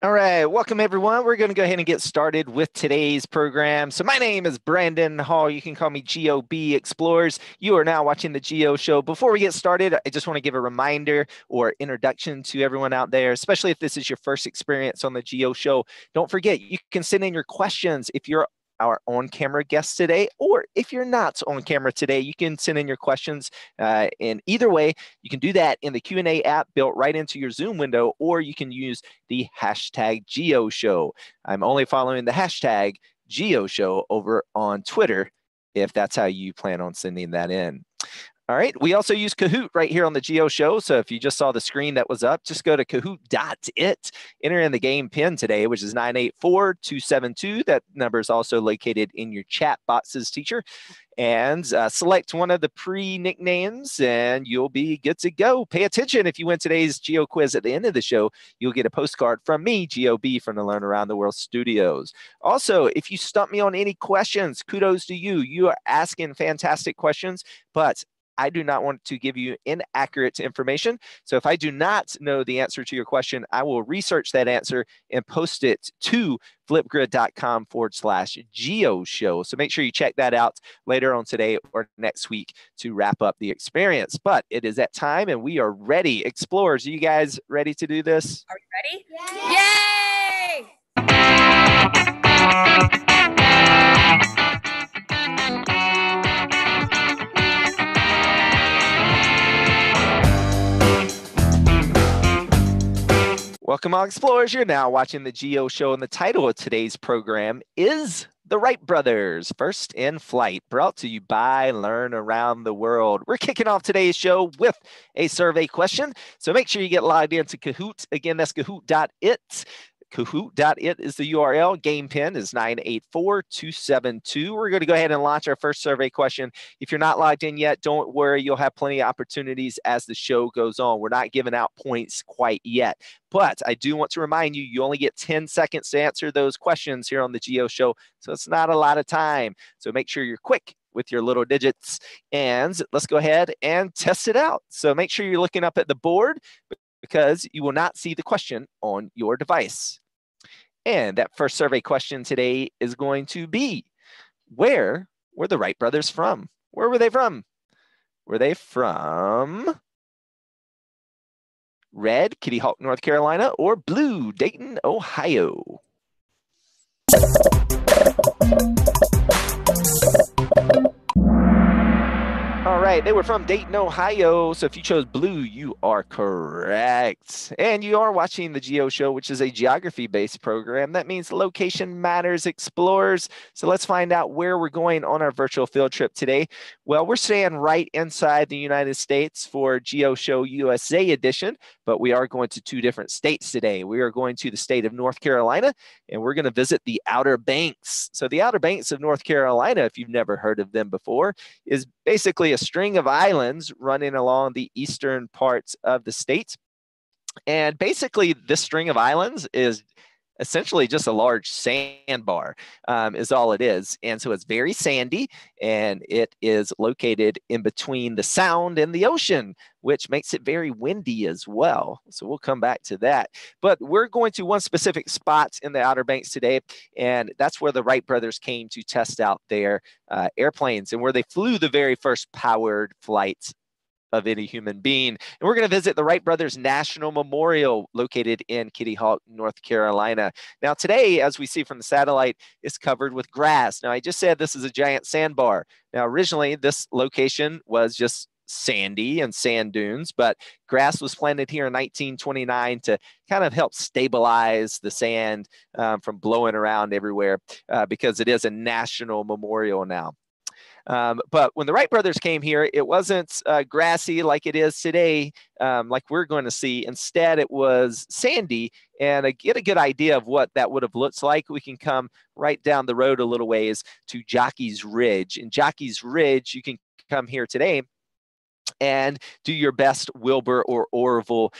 All right, welcome everyone. We're going to go ahead and get started with today's program. So my name is Brandon Hall. You can call me GOB Explorers. You are now watching the Geo Show. Before we get started, I just want to give a reminder or introduction to everyone out there, especially if this is your first experience on the Geo Show. Don't forget, you can send in your questions if you're our on-camera guest today, or if you're not on camera today, you can send in your questions. And either way, you can do that in the Q&A app built right into your Zoom window, or you can use the hashtag GeoShow. I'm only following the hashtag GeoShow over on Twitter, if that's how you plan on sending that in. All right, we also use Kahoot right here on the Geo Show. So if you just saw the screen that was up, just go to kahoot.it, enter in the game pin today, which is 984-272. That number is also located in your chat boxes, teacher. And select one of the pre-nicknames and you'll be good to go. Pay attention. If you win today's Geo quiz at the end of the show, you'll get a postcard from me, GOB, from the Learn Around the World Studios. Also, if you stump me on any questions, kudos to you. You are asking fantastic questions, but I do not want to give you inaccurate information. So if I do not know the answer to your question, I will research that answer and post it to flipgrid.com/GeoShow. So make sure you check that out later on today or next week to wrap up the experience. But it is that time and we are ready. Explorers, are you guys ready to do this? Are we ready? Yay! Yay! Welcome all explorers, you're now watching the Geo Show, and the title of today's program is The Wright Brothers, First in Flight, brought to you by Learn Around the World. We're kicking off today's show with a survey question, so make sure you get logged into Kahoot. Again, that's kahoot.it. Kahoot.it is the URL. Game pin is 984-272. We're going to go ahead and launch our first survey question. If you're not logged in yet, don't worry. You'll have plenty of opportunities as the show goes on. We're not giving out points quite yet. But I do want to remind you, you only get 10 seconds to answer those questions here on the Geo Show. So it's not a lot of time. So make sure you're quick with your little digits. And let's go ahead and test it out. So make sure you're looking up at the board because you will not see the question on your device. And that first survey question today is going to be, where were the Wright brothers from? Where were they from? Were they from red, Kitty Hawk, North Carolina, or blue, Dayton, Ohio? All right, they were from Dayton, Ohio. So if you chose blue, you are correct. And you are watching the Geo Show, which is a geography-based program. That means location matters, explorers. So let's find out where we're going on our virtual field trip today. Well, we're staying right inside the United States for Geo Show USA edition, but we are going to two different states today. We are going to the state of North Carolina, and we're going to visit the Outer Banks. So the Outer Banks of North Carolina, if you've never heard of them before, is basically a string of islands running along the eastern parts of the state. And basically, this string of islands is essentially just a large sandbar is all it is. And so it's very sandy, and it is located in between the Sound and the ocean, which makes it very windy as well. So we'll come back to that. But we're going to one specific spot in the Outer Banks today, and that's where the Wright brothers came to test out their airplanes and where they flew the very first powered flights of any human being. And we're going to visit the Wright Brothers National Memorial located in Kitty Hawk, North Carolina. Now today, as we see from the satellite, it's covered with grass. Now I just said this is a giant sandbar. Now originally this location was just sandy and sand dunes, but grass was planted here in 1929 to kind of help stabilize the sand from blowing around everywhere because it is a national memorial now. But when the Wright brothers came here, it wasn't grassy like it is today, like we're going to see. Instead, it was sandy. And to get a good idea of what that would have looked like, we can come right down the road a little ways to Jockey's Ridge. In Jockey's Ridge, you can come here today and do your best Wilbur or Orville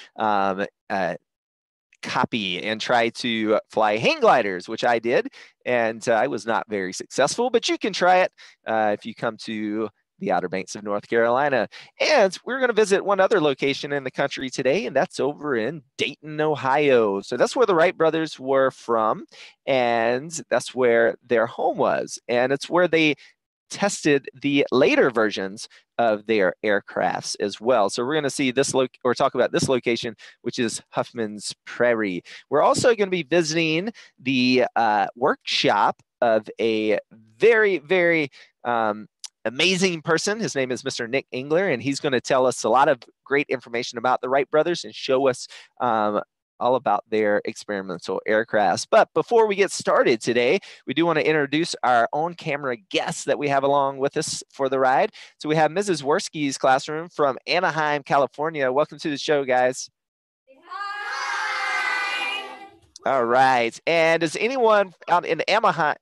copy and try to fly hang gliders, which I did, and I was not very successful, but you can try it if you come to the Outer Banks of North Carolina. And we're going to visit one other location in the country today, and that's over in Dayton, Ohio. So that's where the Wright brothers were from, and that's where their home was, and it's where they tested the later versions of their aircrafts as well. So we're going to see this or talk about this location, which is Huffman's Prairie. We're also going to be visiting the workshop of a very, very amazing person. His name is Mr. Nick Engler, and he's going to tell us a lot of great information about the Wright brothers and show us all about their experimental aircrafts. But before we get started today, we do want to introduce our on-camera guests that we have along with us for the ride. So we have Mrs. Worski's classroom from Anaheim, California. Welcome to the show, guys. Hi. All right. And does anyone out in Anaheim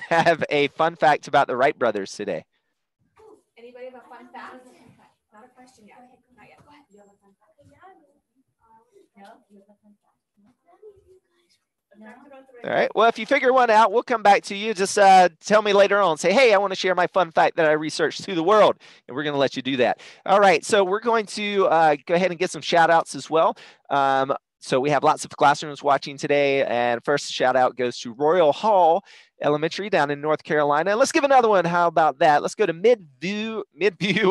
have a fun fact about the Wright brothers today? Anybody have a fun fact? Not a question yet. Not yet. Go ahead. You have a fun fact? All right. Well, if you figure one out, we'll come back to you. Just tell me later on. Say, hey, I want to share my fun fact that I researched to the world. And we're going to let you do that. All right. So we're going to go ahead and get some shout outs as well. So we have lots of classrooms watching today. And first shout out goes to Royal Hall Elementary down in North Carolina. Let's give another one. How about that? Let's go to Midview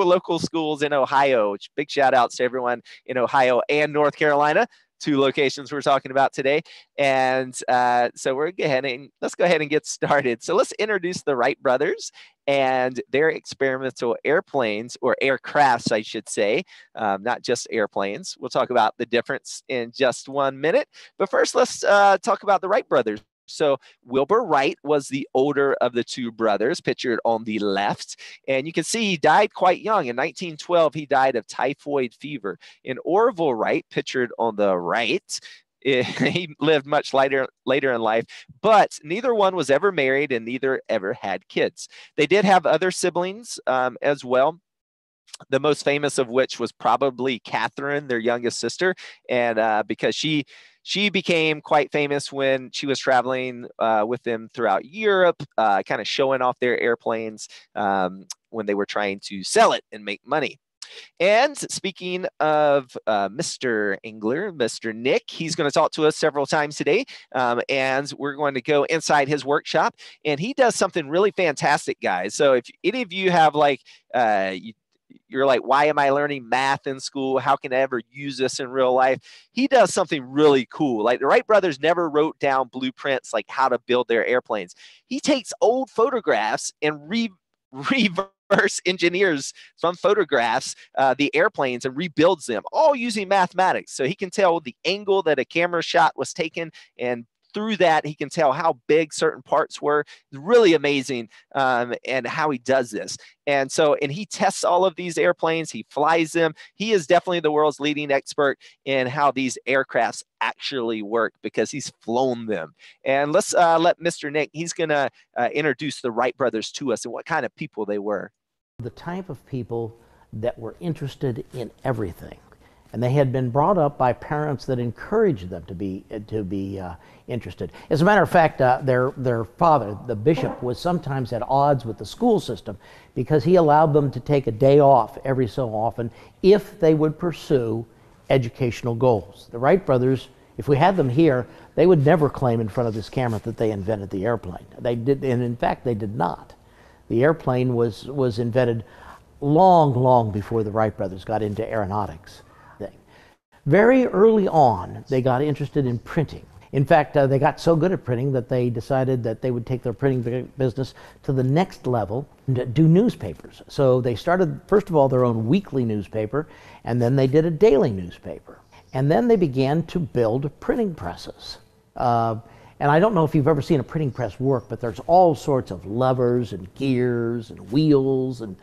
Local Schools in Ohio. Big shout outs to everyone in Ohio and North Carolina. 2 locations we're talking about today. And so let's go ahead and get started. So let's introduce the Wright brothers and their experimental airplanes, or aircrafts, I should say, not just airplanes. We'll talk about the difference in just 1 minute. But first, let's talk about the Wright brothers. So Wilbur Wright was the older of the 2 brothers, pictured on the left. And you can see he died quite young. In 1912, he died of typhoid fever. And Orville Wright, pictured on the right, he lived much later in life, but neither one was ever married and neither ever had kids. They did have other siblings as well. The most famous of which was probably Catherine, their youngest sister, and because she became quite famous when she was traveling with them throughout Europe, kind of showing off their airplanes when they were trying to sell it and make money. And speaking of Mr. Engler, Mr. Nick, he's going to talk to us several times today, and we're going to go inside his workshop, and he does something really fantastic, guys. So if any of you have you're like, why am I learning math in school? How can I ever use this in real life? He does something really cool. Like the Wright brothers never wrote down blueprints like how to build their airplanes. He takes old photographs and reverse engineers from photographs the airplanes and rebuilds them, all using mathematics. So he can tell the angle that a camera shot was taken, and through that, he can tell how big certain parts were. It's really amazing, and how he does this. And he tests all of these airplanes. He flies them. He is definitely the world's leading expert in how these aircrafts actually work because he's flown them. And let's let Mr. Nick, he's going to introduce the Wright brothers to us and what kind of people they were. The type of people that were interested in everything. And they had been brought up by parents that encouraged them to be interested. As a matter of fact, their father, the bishop, was sometimes at odds with the school system because he allowed them to take a day off every so often if they would pursue educational goals. The Wright brothers, if we had them here, they would never claim in front of this camera that they invented the airplane. They did, and in fact, they did not. The airplane was invented long before the Wright brothers got into aeronautics. Very early on, they got interested in printing. In fact, they got so good at printing that they decided that they would take their printing business to the next level and do newspapers. So they started, first of all, their own weekly newspaper, and then they did a daily newspaper. And then they began to build printing presses. And I don't know if you've ever seen a printing press work, but there's all sorts of levers and gears and wheels and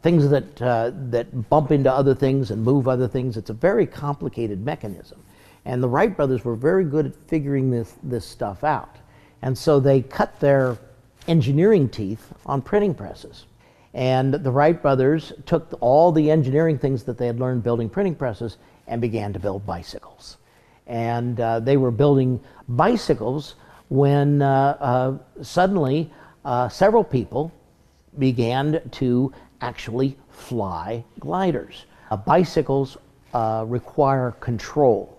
things that bump into other things and move other things. It's a very complicated mechanism. And the Wright brothers were very good at figuring this stuff out. And so they cut their engineering teeth on printing presses. And the Wright brothers took all the engineering things that they had learned building printing presses and began to build bicycles. And they were building bicycles when suddenly several people began to actually fly gliders. Bicycles require control.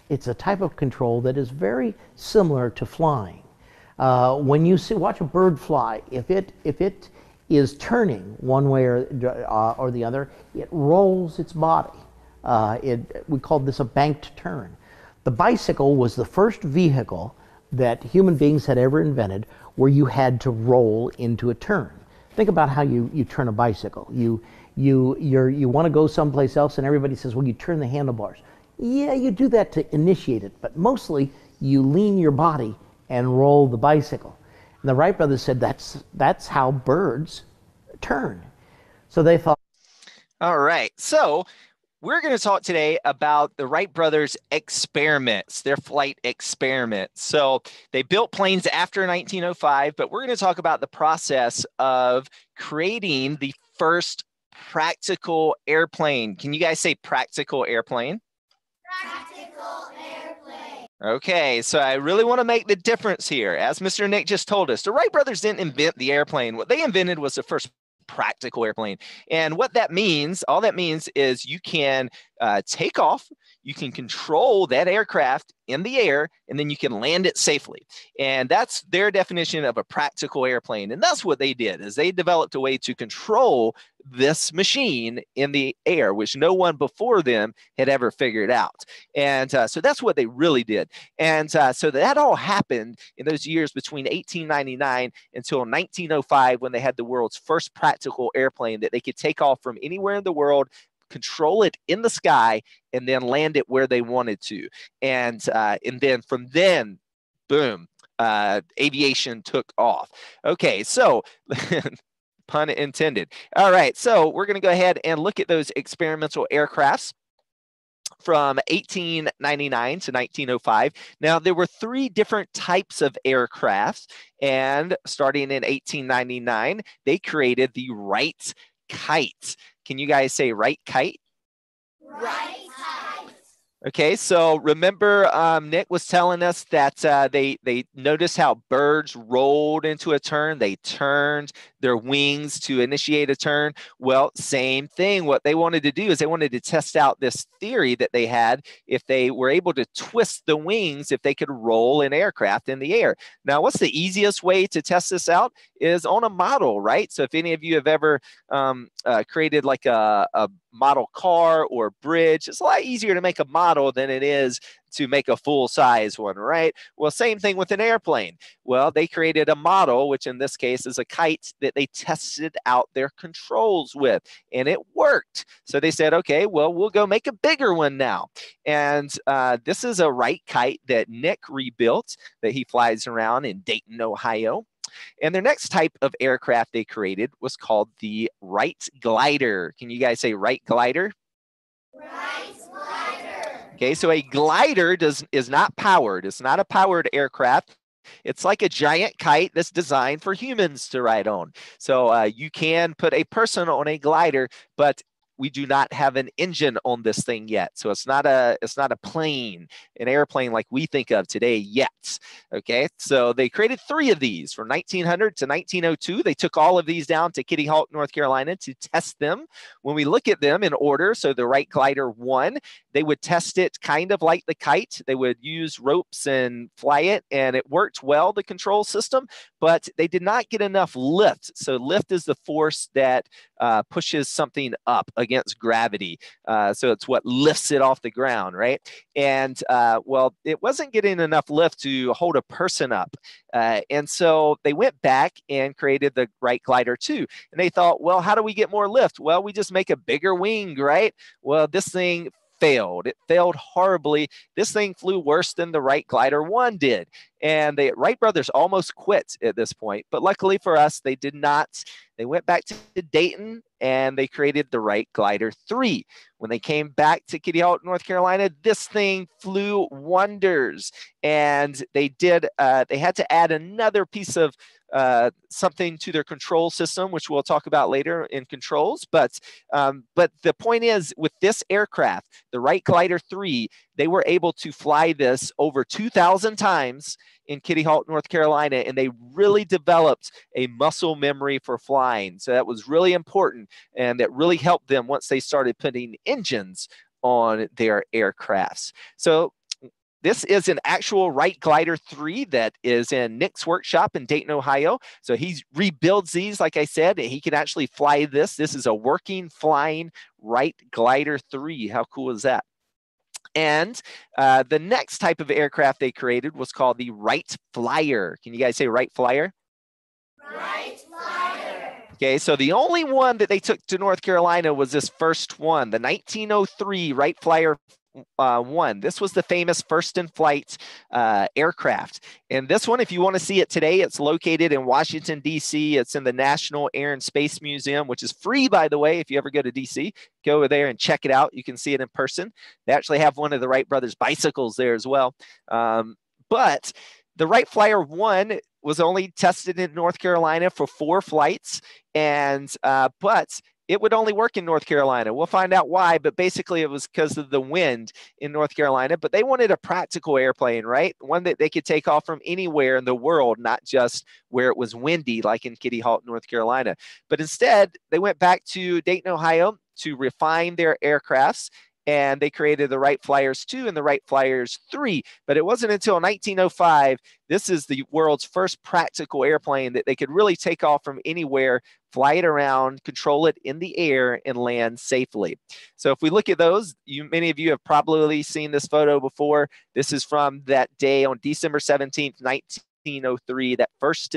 It's a type of control that is very similar to flying. When you watch a bird fly, if it is turning one way or the other, it rolls its body. We call this a banked turn. The bicycle was the first vehicle that human beings had ever invented where you had to roll into a turn. Think about how you turn a bicycle. You want to go someplace else and everybody says, well, you turn the handlebars. Yeah, you do that to initiate it, but mostly you lean your body and roll the bicycle. And the Wright brothers said that's how birds turn. So they thought. All right. So we're going to talk today about the Wright brothers' experiments, their flight experiments. So they built planes after 1905, but we're going to talk about the process of creating the first practical airplane. Can you guys say practical airplane? Practical airplane. Okay, so I really want to make the difference here. As Mr. Nick just told us, the Wright brothers didn't invent the airplane. What they invented was the first practical airplane. And what that means, all that means is you can take off, you can control that aircraft in the air, and then you can land it safely. And that's their definition of a practical airplane. And that's what they did, is they developed a way to control this machine in the air, which no one before them had ever figured out. And so that's what they really did. And so that all happened in those years between 1899 until 1905, when they had the world's first practical airplane that they could take off from anywhere in the world, control it in the sky, and then land it where they wanted to. And then from then, boom, aviation took off. Okay, so pun intended. All right, so we're going to go ahead and look at those experimental aircrafts from 1899 to 1905. Now, there were 3 different types of aircrafts, and starting in 1899, they created the Wright kite. Can you guys say Wright kite? Right. Okay, so remember Nick was telling us that they noticed how birds rolled into a turn. They turned their wings to initiate a turn. Well, same thing. What they wanted to do is they wanted to test out this theory that they had. If they were able to twist the wings, if they could roll an aircraft in the air. Now, what's the easiest way to test this out is on a model, right? So if any of you have ever created like a model car or bridge, it's a lot easier to make a model than it is to make a full size one, right? Well, same thing with an airplane. Well, they created a model, which in this case is a kite, that they tested out their controls with, and it worked. So they said, okay, well, we'll go make a bigger one now. And this is a Wright kite that Nick rebuilt, that he flies around in Dayton, Ohio. And their next type of aircraft they created was called the Wright glider. Can you guys say Wright glider? Right glider. Okay, so a glider is not powered. It's not a powered aircraft. It's like a giant kite that's designed for humans to ride on. So you can put a person on a glider, but we do not have an engine on this thing yet. So it's not a plane, an airplane like we think of today yet. Okay, so they created 3 of these from 1900 to 1902. They took all of these down to Kitty Hawk, North Carolina to test them. When we look at them in order, so the Wright Glider 1, they would test it kind of like the kite. They would use ropes and fly it, and it worked well, the control system, but they did not get enough lift. So lift is the force that pushes something up against gravity. So it's what lifts it off the ground, right? And well, it wasn't getting enough lift to hold a person up. And so they went back and created the Wright Glider 2. And they thought, well, how do we get more lift? Well, we just make a bigger wing, right? Well, this thing failed. It failed horribly. This thing flew worse than the Wright Glider 1 did. And the Wright brothers almost quit at this point. But luckily for us, they did not. They went back to Dayton and they created the Wright Glider 3. When they came back to Kitty Hawk, North Carolina, this thing flew wonders. And they had to add another piece of something to their control system, which we'll talk about later in controls. But the point is, with this aircraft, the Wright Glider 3, they were able to fly this over 2,000 times in Kitty Hawk, North Carolina, and they really developed a muscle memory for flying. So that was really important, and that really helped them once they started putting engines on their aircrafts. So this is an actual Wright Glider 3 that is in Nick's workshop in Dayton, Ohio. So he rebuilds these, like I said, and he can actually fly this. This is a working, flying Wright Glider 3. How cool is that? And the next type of aircraft they created was called the Wright Flyer. Can you guys say Wright Flyer? Wright Flyer. Okay, so the only one that they took to North Carolina was this first one, the 1903 Wright Flyer 1. This was the famous first in flight aircraft. And this one, if you want to see it today, it's located in Washington, D.C. It's in the National Air and Space Museum, which is free, by the way. If you ever go to D.C., go over there and check it out. You can see it in person. They actually have one of the Wright brothers bicycles there as well. But the Wright Flyer 1 was only tested in North Carolina for 4 flights, and but it would only work in North Carolina. We'll find out why, but basically it was because of the wind in North Carolina. But they wanted a practical airplane, right? One that they could take off from anywhere in the world, not just where it was windy, like in Kitty Hawk, North Carolina. But instead, they went back to Dayton, Ohio to refine their aircrafts, and they created the Wright Flyers 2 and the Wright Flyers 3. But it wasn't until 1905, this is the world's first practical airplane that they could really take off from anywhere, fly it around, control it in the air, and land safely. So if we look at those, many of you have probably seen this photo before. This is from that day on December 17th, 1903, that first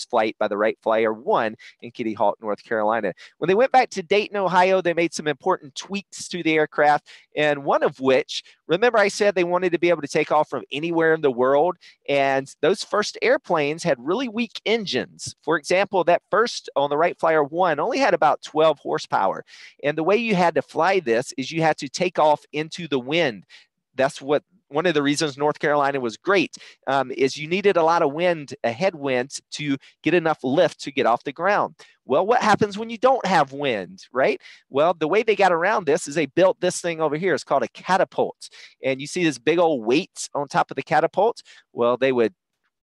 flight by the Wright Flyer 1 in Kitty Hawk, North Carolina. When they went back to Dayton, Ohio, they made some important tweaks to the aircraft, and one of which, remember I said they wanted to be able to take off from anywhere in the world, and those first airplanes had really weak engines. For example, that first on the Wright Flyer 1 only had about 12 horsepower, and the way you had to fly this is you had to take off into the wind. That's one of the reasons North Carolina was great, is you needed a lot of wind, a headwind, to get enough lift to get off the ground. Well, what happens when you don't have wind, right? Well, the way they got around this is they built this thing over here. It's called a catapult. And you see this big old weight on top of the catapult? Well, they would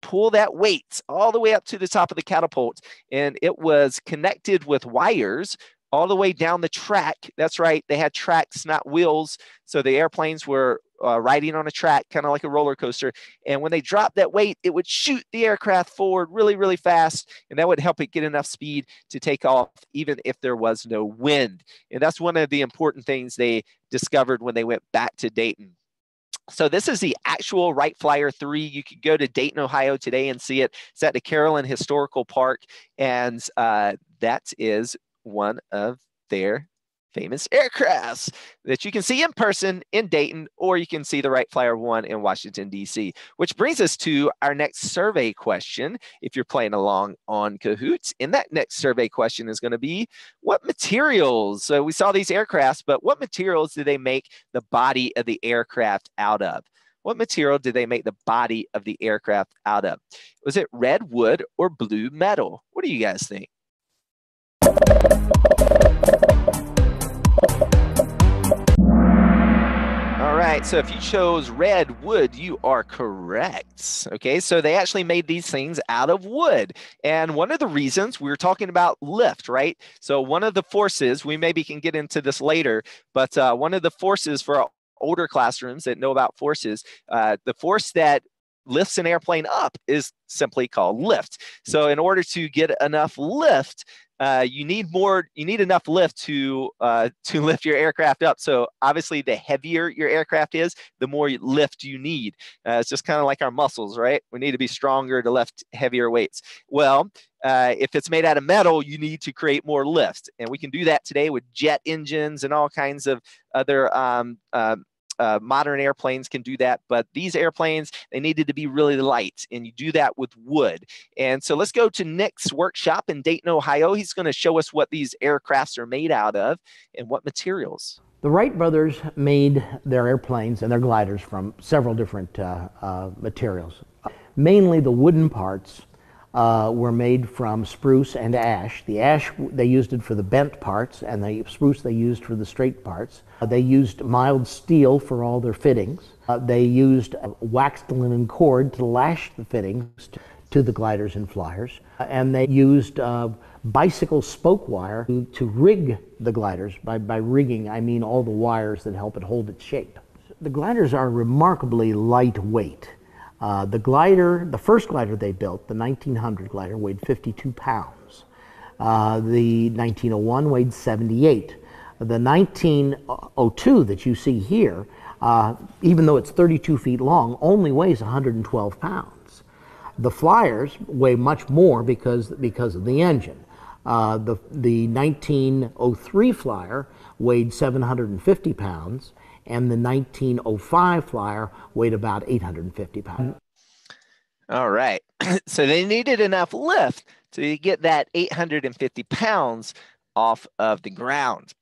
pull that weight all the way up to the top of the catapult, and it was connected with wires all the way down the track. That's right, they had tracks, not wheels. So the airplanes were riding on a track, kind of like a roller coaster. And when they dropped that weight, it would shoot the aircraft forward really, really fast. And that would help it get enough speed to take off, even if there was no wind. And that's one of the important things they discovered when they went back to Dayton. So this is the actual Wright Flyer 3. You could go to Dayton, Ohio today and see it. It's at the Carolyn Historical Park. And that is one of their famous aircrafts that you can see in person in Dayton, or you can see the Wright Flyer 1 in Washington, D.C. Which brings us to our next survey question. If you're playing along on Kahoots, and that next survey question is going to be, what materials? So we saw these aircrafts, but what materials do they make the body of the aircraft out of? What material did they make the body of the aircraft out of? Was it red wood or blue metal? What do you guys think? All right, so if you chose red wood, you are correct. Okay, so they actually made these things out of wood. And one of the reasons, we were talking about lift, right? So one of the forces, we maybe can get into this later, but one of the forces for our older classrooms that know about forces, the force that lifts an airplane up is simply called lift. So in order to get enough lift, you need enough lift to lift your aircraft up. So obviously, the heavier your aircraft is, the more lift you need. It's just kind of like our muscles, right? We need to be stronger to lift heavier weights. Well, if it's made out of metal, you need to create more lift, and we can do that today with jet engines and all kinds of other modern airplanes can do that, but these airplanes, they needed to be really light, and you do that with wood. And so let's go to Nick's workshop in Dayton, Ohio. He's going to show us what these aircrafts are made out of and what materials. The Wright brothers made their airplanes and their gliders from several different materials. Mainly the wooden parts were made from spruce and ash. The ash, they used it for the bent parts, and the spruce they used for the straight parts. They used mild steel for all their fittings. They used waxed linen cord to lash the fittings to the gliders and flyers. And they used bicycle spoke wire to rig the gliders. By rigging, I mean all the wires that help it hold its shape. The gliders are remarkably lightweight. The first glider they built, the 1900 glider, weighed 52 pounds. The 1901 weighed 78. The 1902 that you see here, even though it's 32 feet long, only weighs 112 pounds. The flyers weigh much more because of the engine. The 1903 flyer weighed 750 pounds, and the 1905 flyer weighed about 850 pounds. All right. So they needed enough lift to get that 850 pounds off of the ground.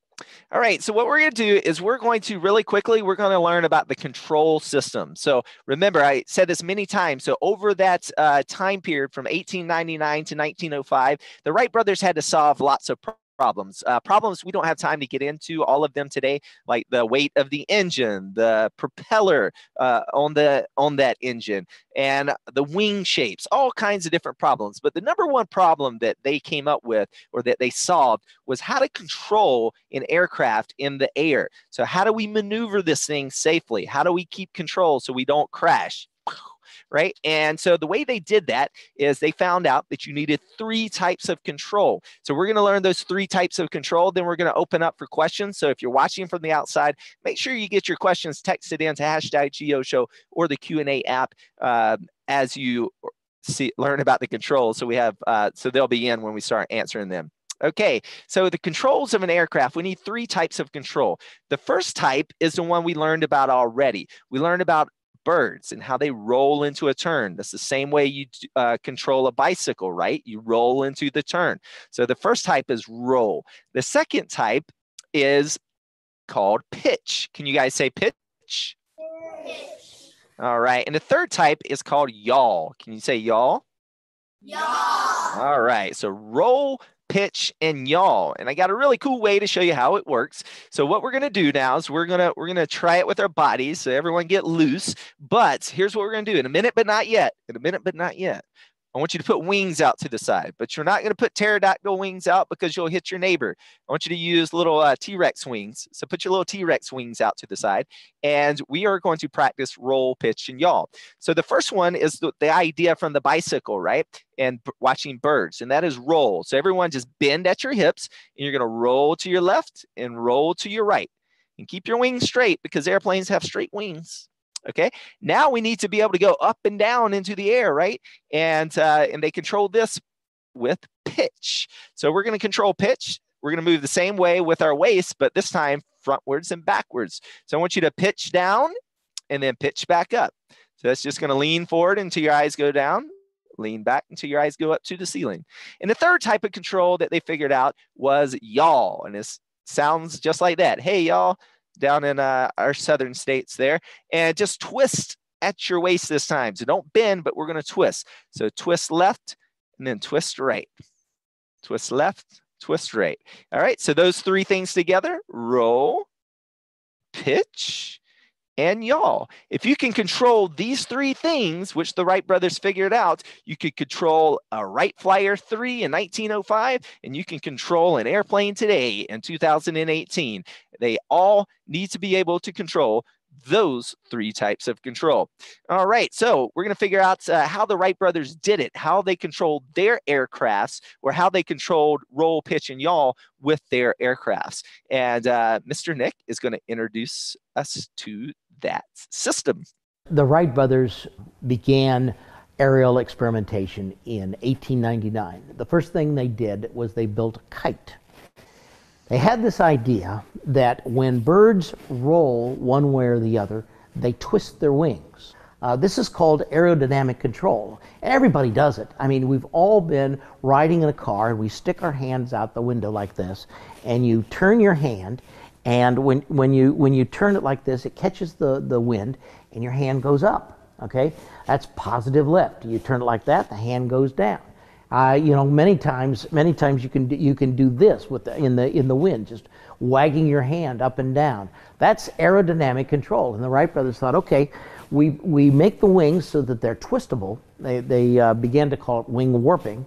All right, so what we're going to do is we're going to learn about the control system. So remember, I said this many times. So over that time period from 1899 to 1905, the Wright brothers had to solve lots of problems. Problems we don't have time to get into all of them today, like the weight of the engine, the propeller on that engine, and the wing shapes, all kinds of different problems. But the number one problem that they came up with, or that they solved, was how to control an aircraft in the air. So how do we maneuver this thing safely? How do we keep control so we don't crash? Right? And so the way they did that is they found out that you needed 3 types of control. So we're going to learn those 3 types of control. Then we're going to open up for questions. So if you're watching from the outside, make sure you get your questions texted into #GeoShow or the Q&A app as you learn about the controls. So we have, so they'll be in when we start answering them. Okay, so the controls of an aircraft, we need 3 types of control. The first type is the one we learned about already. We learned about birds and how they roll into a turn. That's the same way you control a bicycle, right? You roll into the turn. So the first type is roll. The second type is called pitch. Can you guys say pitch? Pitch. All right. And the third type is called yaw. Can you say yaw? Yaw. All right. So roll, pitch, and yaw. And I got a really cool way to show you how it works. So what we're going to do now is we're going to try it with our bodies. So everyone get loose. But here's what we're going to do in a minute, but not yet. In a minute, but not yet. I want you to put wings out to the side, but you're not going to put pterodactyl wings out because you'll hit your neighbor. I want you to use little T-Rex wings. So put your little T-Rex wings out to the side, and we are going to practice roll, pitch, and yaw. So the first one is the idea from the bicycle, right? And watching birds, and that is roll. So everyone just bend at your hips, and you're going to roll to your left and roll to your right. And keep your wings straight because airplanes have straight wings. Okay, now we need to be able to go up and down into the air, right? And they control this with pitch. So we're going to control pitch. We're going to move the same way with our waist, but this time frontwards and backwards. So I want you to pitch down and then pitch back up. So that's just going to lean forward until your eyes go down, lean back until your eyes go up to the ceiling. And the third type of control that they figured out was yaw. And this sounds just like that. Hey, y'all. Down in our southern states there, and just twist at your waist this time. So don't bend, but we're going to twist. So twist left and then twist right. Twist left, twist right. All right, so those 3 things together, roll, pitch, and yaw. If you can control these 3 things, which the Wright brothers figured out, you could control a Wright Flyer 3 in 1905, and you can control an airplane today in 2018. They all need to be able to control those three types of control. All right, so we're going to figure out how the Wright brothers did it, how they controlled their aircrafts, or how they controlled roll, pitch, and yaw with their aircrafts. And Mr. Nick is going to introduce us to that system. The Wright brothers began aerial experimentation in 1899. The first thing they did was they built a kite. They had this idea that when birds roll one way or the other, they twist their wings. This is called aerodynamic control. And everybody does it. I mean, we've all been riding in a car and we stick our hands out the window like this, and you turn your hand, and when you turn it like this, it catches the wind and your hand goes up. Okay? That's positive lift. You turn it like that, the hand goes down. Many times you can do this in the wind, just wagging your hand up and down. That's aerodynamic control. And the Wright brothers thought, okay, we make the wings so that they're twistable. They began to call it wing warping.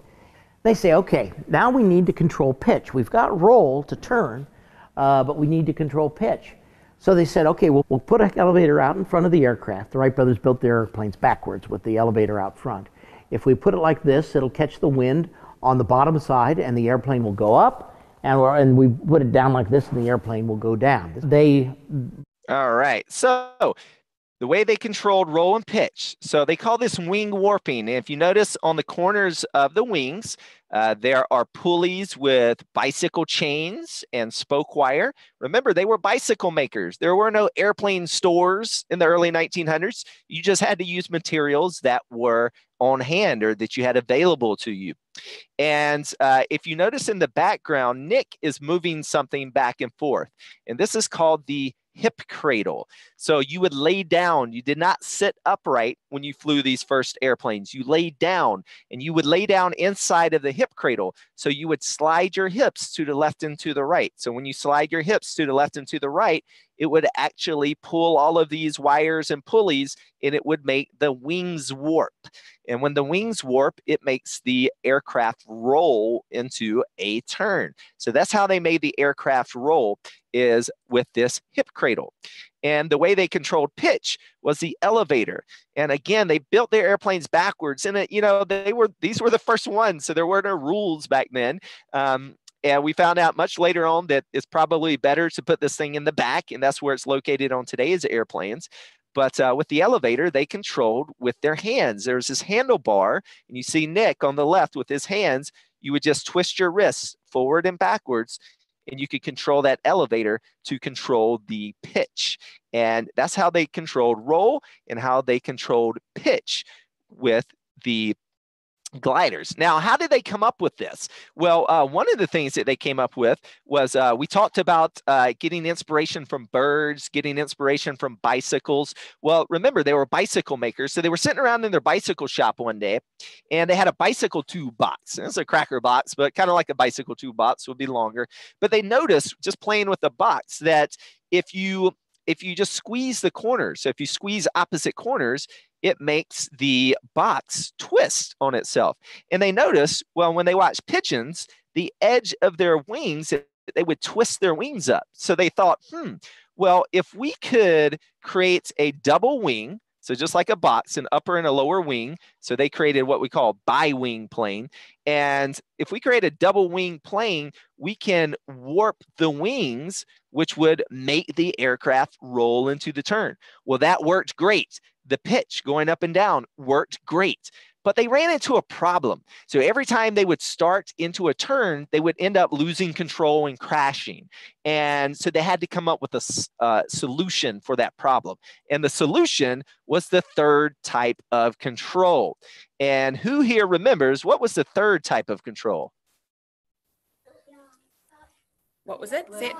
They say, okay, now we need to control pitch. We've got roll to turn, but we need to control pitch. So they said, okay, we'll put an elevator out in front of the aircraft. The Wright brothers built their airplanes backwards with the elevator out front. If we put it like this, it'll catch the wind on the bottom side and the airplane will go up, and we put it down like this and the airplane will go down. All right, so the way they controlled roll and pitch. So they call this wing warping. And if you notice on the corners of the wings, there are pulleys with bicycle chains and spoke wire. Remember, they were bicycle makers. There were no airplane stores in the early 1900s. You just had to use materials that were on hand or that you had available to you. And if you notice in the background, Nick is moving something back and forth. And this is called the hip cradle. So you would lay down. You did not sit upright when you flew these first airplanes. You laid down, and you would lay down inside of the hip cradle. So you would slide your hips to the left and to the right. So when you slide your hips to the left and to the right, it would actually pull all of these wires and pulleys, and it would make the wings warp. And when the wings warp, it makes the aircraft roll into a turn. So that's how they made the aircraft roll, is with this hip cradle. And the way they controlled pitch was the elevator. And again, they built their airplanes backwards. And these were the first ones, so there were no rules back then. And we found out much later on that it's probably better to put this thing in the back, and that's where it's located on today's airplanes. But with the elevator, they controlled with their hands. There's this handlebar, and you see Nick on the left with his hands. You would just twist your wrists forward and backwards, and you could control that elevator to control the pitch. And that's how they controlled roll and how they controlled pitch with the gliders. Now, how did they come up with this? Well, one of the things that they came up with was we talked about getting inspiration from birds, getting inspiration from bicycles. Well, remember, they were bicycle makers. So they were sitting around in their bicycle shop one day, and they had a bicycle tube box. It's a cracker box, but kind of like a bicycle tube box, would be longer. But they noticed, just playing with the box, that if you just squeeze the corners, so if you squeeze opposite corners, it makes the box twist on itself. And they noticed, well, when they watch pigeons, the edge of their wings, they would twist their wings up. So they thought, well, if we could create a double wing, so just like a box, an upper and a lower wing, so they created what we call bi-wing plane. And if we create a double wing plane, we can warp the wings, which would make the aircraft roll into the turn. Well, that worked great. The pitch going up and down worked great, but they ran into a problem. So every time they would start into a turn, they would end up losing control and crashing. And so they had to come up with a solution for that problem. And the solution was the third type of control. And who here remembers what was the third type of control? What was it? Say it.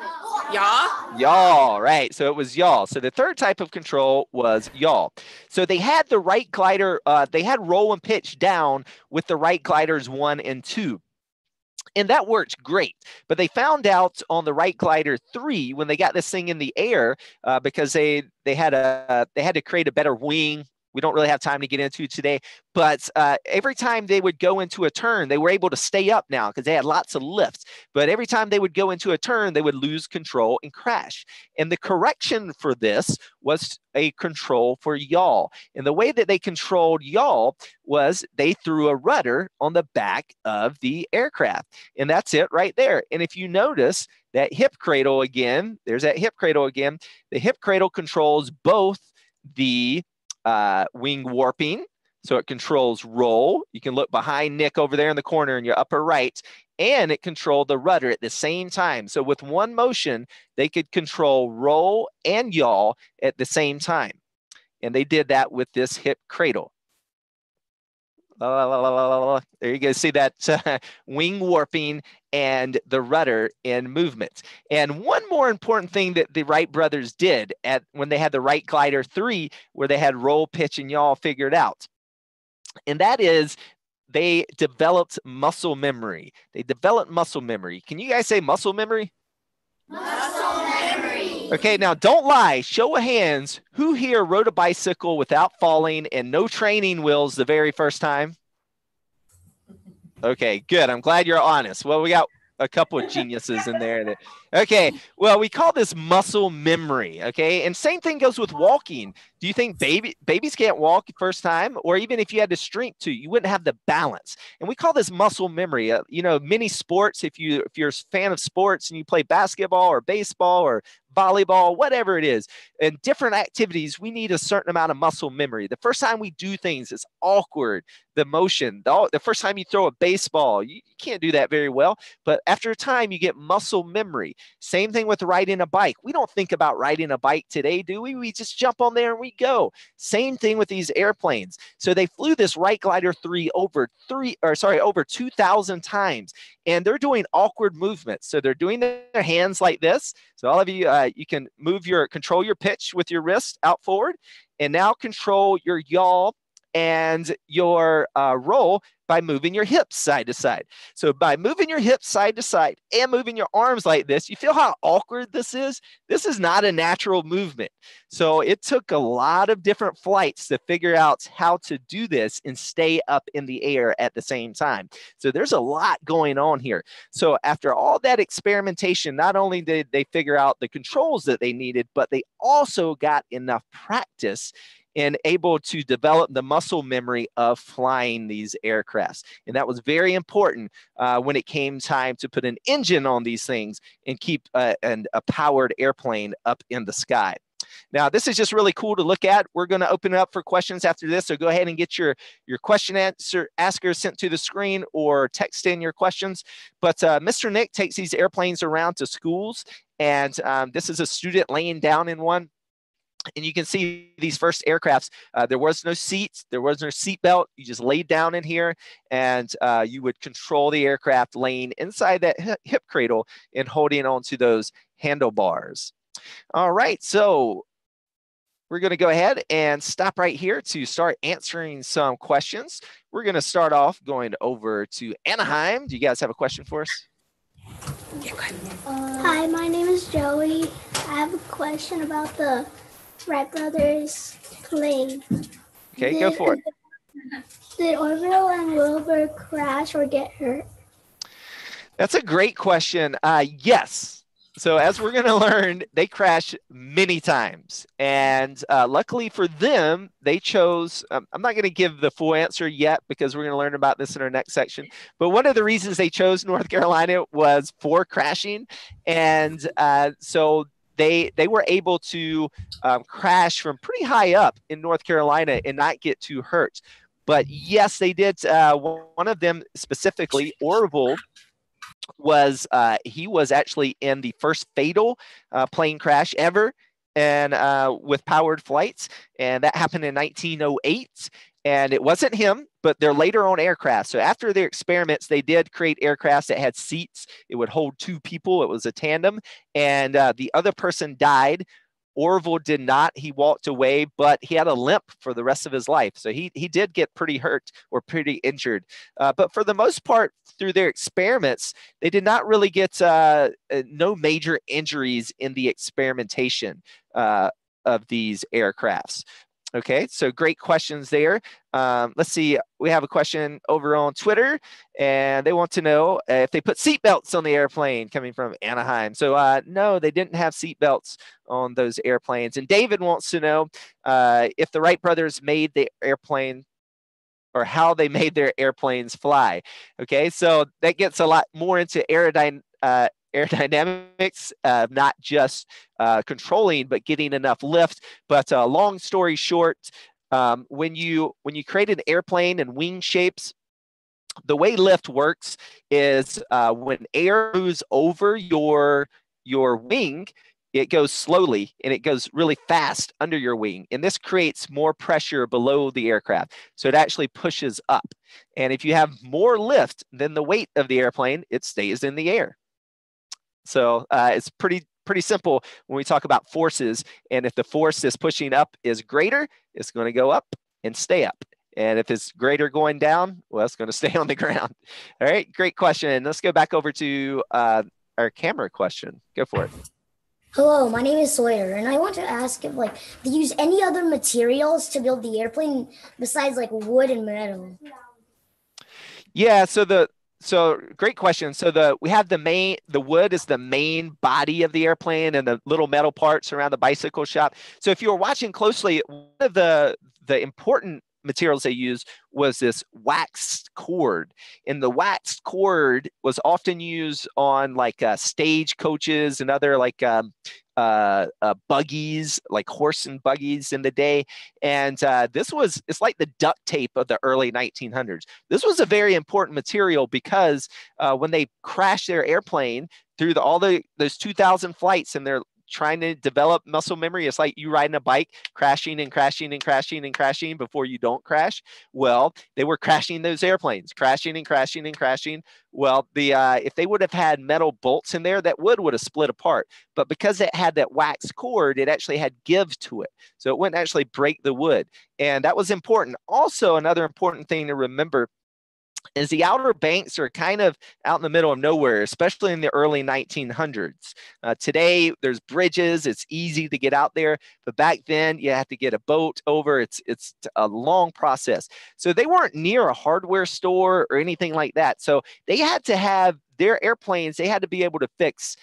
Yaw? Yaw, right. So it was yaw. So the third type of control was yaw. So they had the Wright glider, they had roll and pitch down with the Wright gliders 1 and 2. And that worked great. But they found out on the Wright Glider 3, when they got this thing in the air, because they had to create a better wing we don't really have time to get into today, but every time they would go into a turn, they were able to stay up now because they had lots of lifts. But every time they would go into a turn, they would lose control and crash. And the correction for this was a control for yaw. And the way that they controlled yaw was they threw a rudder on the back of the aircraft. And that's it right there. And if you notice that hip cradle again, there's that hip cradle again. The hip cradle controls both the wing warping, so it controls roll. You can look behind Nick over there in the corner in your upper right, and it controlled the rudder at the same time. So with one motion, they could control roll and yaw at the same time. And they did that with this hip cradle. There you go. See that wing warping and the rudder in movement. And one more important thing that the Wright brothers did when they had the Wright Glider 3, where they had roll, pitch, and yaw figured out. And that is they developed muscle memory. They developed muscle memory. Can you guys say muscle memory? Muscle memory. Okay, now don't lie. Show of hands. Who here rode a bicycle without falling and no training wheels the very first time? Okay, good. I'm glad you're honest. Well, we got a couple of geniuses in there. Okay, well, we call this muscle memory, okay? And same thing goes with walking. Do you think babies can't walk first time? Or even if you had the strength to, you wouldn't have the balance. And we call this muscle memory. You know, many sports, if you're a fan of sports and you play basketball or baseball or volleyball, whatever it is, in different activities, we need a certain amount of muscle memory. The first time we do things, it's awkward. The motion, the first time you throw a baseball, you can't do that very well. But after a time, you get muscle memory. Same thing with riding a bike. We don't think about riding a bike today, do we? We just jump on there and we go. Same thing with these airplanes. So they flew this Wright Glider 3 over 2,000 times, and they're doing awkward movements. So they're doing their hands like this. So all of you, you can control your pitch with your wrist out forward, and now control your yaw and your roll by moving your hips side to side. So by moving your hips side to side and moving your arms like this, you feel how awkward this is? This is not a natural movement. So it took a lot of different flights to figure out how to do this and stay up in the air at the same time. So there's a lot going on here. So after all that experimentation, not only did they figure out the controls that they needed, but they also got enough practice and able to develop the muscle memory of flying these aircrafts. And that was very important when it came time to put an engine on these things and keep a powered airplane up in the sky. Now, this is just really cool to look at. We're going to open it up for questions after this, so go ahead and get your question asker sent to the screen or text in your questions. But Mr. Nick takes these airplanes around to schools, and this is a student laying down in one. And you can see these first aircrafts, there was no seats, there was no seat belt. You just laid down in here, and you would control the aircraft laying inside that hip cradle and holding onto those handlebars. All right, so we're going to go ahead and stop right here to start answering some questions. We're going to start off going over to Anaheim. Do you guys have a question for us? Hi, my name is Joey. I have a question about the Wright Brothers plane. Okay, go for it. Did Orville and Wilbur crash or get hurt? That's a great question. Yes. So as we're going to learn, they crashed many times. And luckily for them, they chose, I'm not going to give the full answer yet because we're going to learn about this in our next section. But one of the reasons they chose North Carolina was for crashing. And so they were able to crash from pretty high up in North Carolina and not get too hurt. But yes, they did. One of them specifically, Orville, he was actually in the first fatal plane crash ever, and with powered flights, and that happened in 1908. And it wasn't him, but they're later on aircraft. So after their experiments, they did create aircrafts that had seats. It would hold two people. It was a tandem, and the other person died. Orville did not. He walked away, but he had a limp for the rest of his life. So he did get pretty hurt or pretty injured. But for the most part, through their experiments, they did not really get no major injuries in the experimentation of these aircrafts. Okay, so great questions there. Let's see, we have a question over on Twitter, and they want to know if they put seatbelts on the airplane, coming from Anaheim. So no, they didn't have seatbelts on those airplanes. And David wants to know if the Wright brothers made the airplane, or how they made their airplanes fly. Okay, so that gets a lot more into aerodynamics, not just controlling, but getting enough lift. But long story short, when you create an airplane in wing shapes, the way lift works is when air moves over your wing, it goes slowly and it goes really fast under your wing. And this creates more pressure below the aircraft. So it actually pushes up. And if you have more lift than the weight of the airplane, it stays in the air. So it's pretty simple when we talk about forces. And if the force is pushing up is greater, it's going to go up and stay up. And if it's greater going down, well, it's going to stay on the ground. All right, great question. Let's go back over to our camera question. Go for it. Hello, my name is Sawyer, and I want to ask if they use any other materials to build the airplane besides wood and metal. Yeah, so great question. So we have the wood is the main body of the airplane, and the little metal parts around the bicycle shop. So if you were watching closely, one of the important materials they used was this waxed cord, and the waxed cord was often used on stage coaches and other buggies, like horse and buggies in the day. And it's like the duct tape of the early 1900s. This was a very important material because when they crashed their airplane through those 2,000 flights, and they're trying to develop muscle memory. It's like you riding a bike, crashing and crashing and crashing and crashing before you don't crash. Well, they were crashing those airplanes, crashing and crashing and crashing. Well, if they would have had metal bolts in there, that wood would have split apart. But because it had that wax cord, it actually had give to it. So it wouldn't actually break the wood. And that was important. Also, another important thing to remember is the Outer Banks are kind of out in the middle of nowhere, especially in the early 1900s. Today, there's bridges. It's easy to get out there. But back then, you have to get a boat over. It's a long process. So they weren't near a hardware store or anything like that. So they had to have their airplanes, they had to be able to fix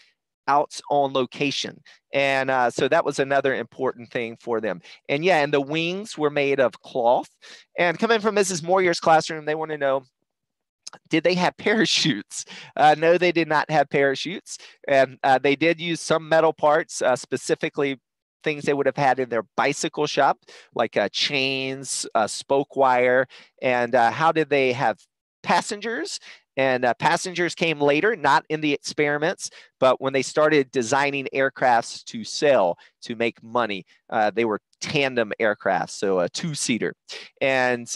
out on location. And so that was another important thing for them. And yeah, and the wings were made of cloth. And coming from Mrs. Moyer's classroom, they want to know, did they have parachutes? No, they did not have parachutes. And they did use some metal parts, specifically things they would have had in their bicycle shop, like chains, spoke wire. And how did they have passengers? And passengers came later, not in the experiments, but when they started designing aircrafts to sell, to make money. They were tandem aircraft, so a two-seater. And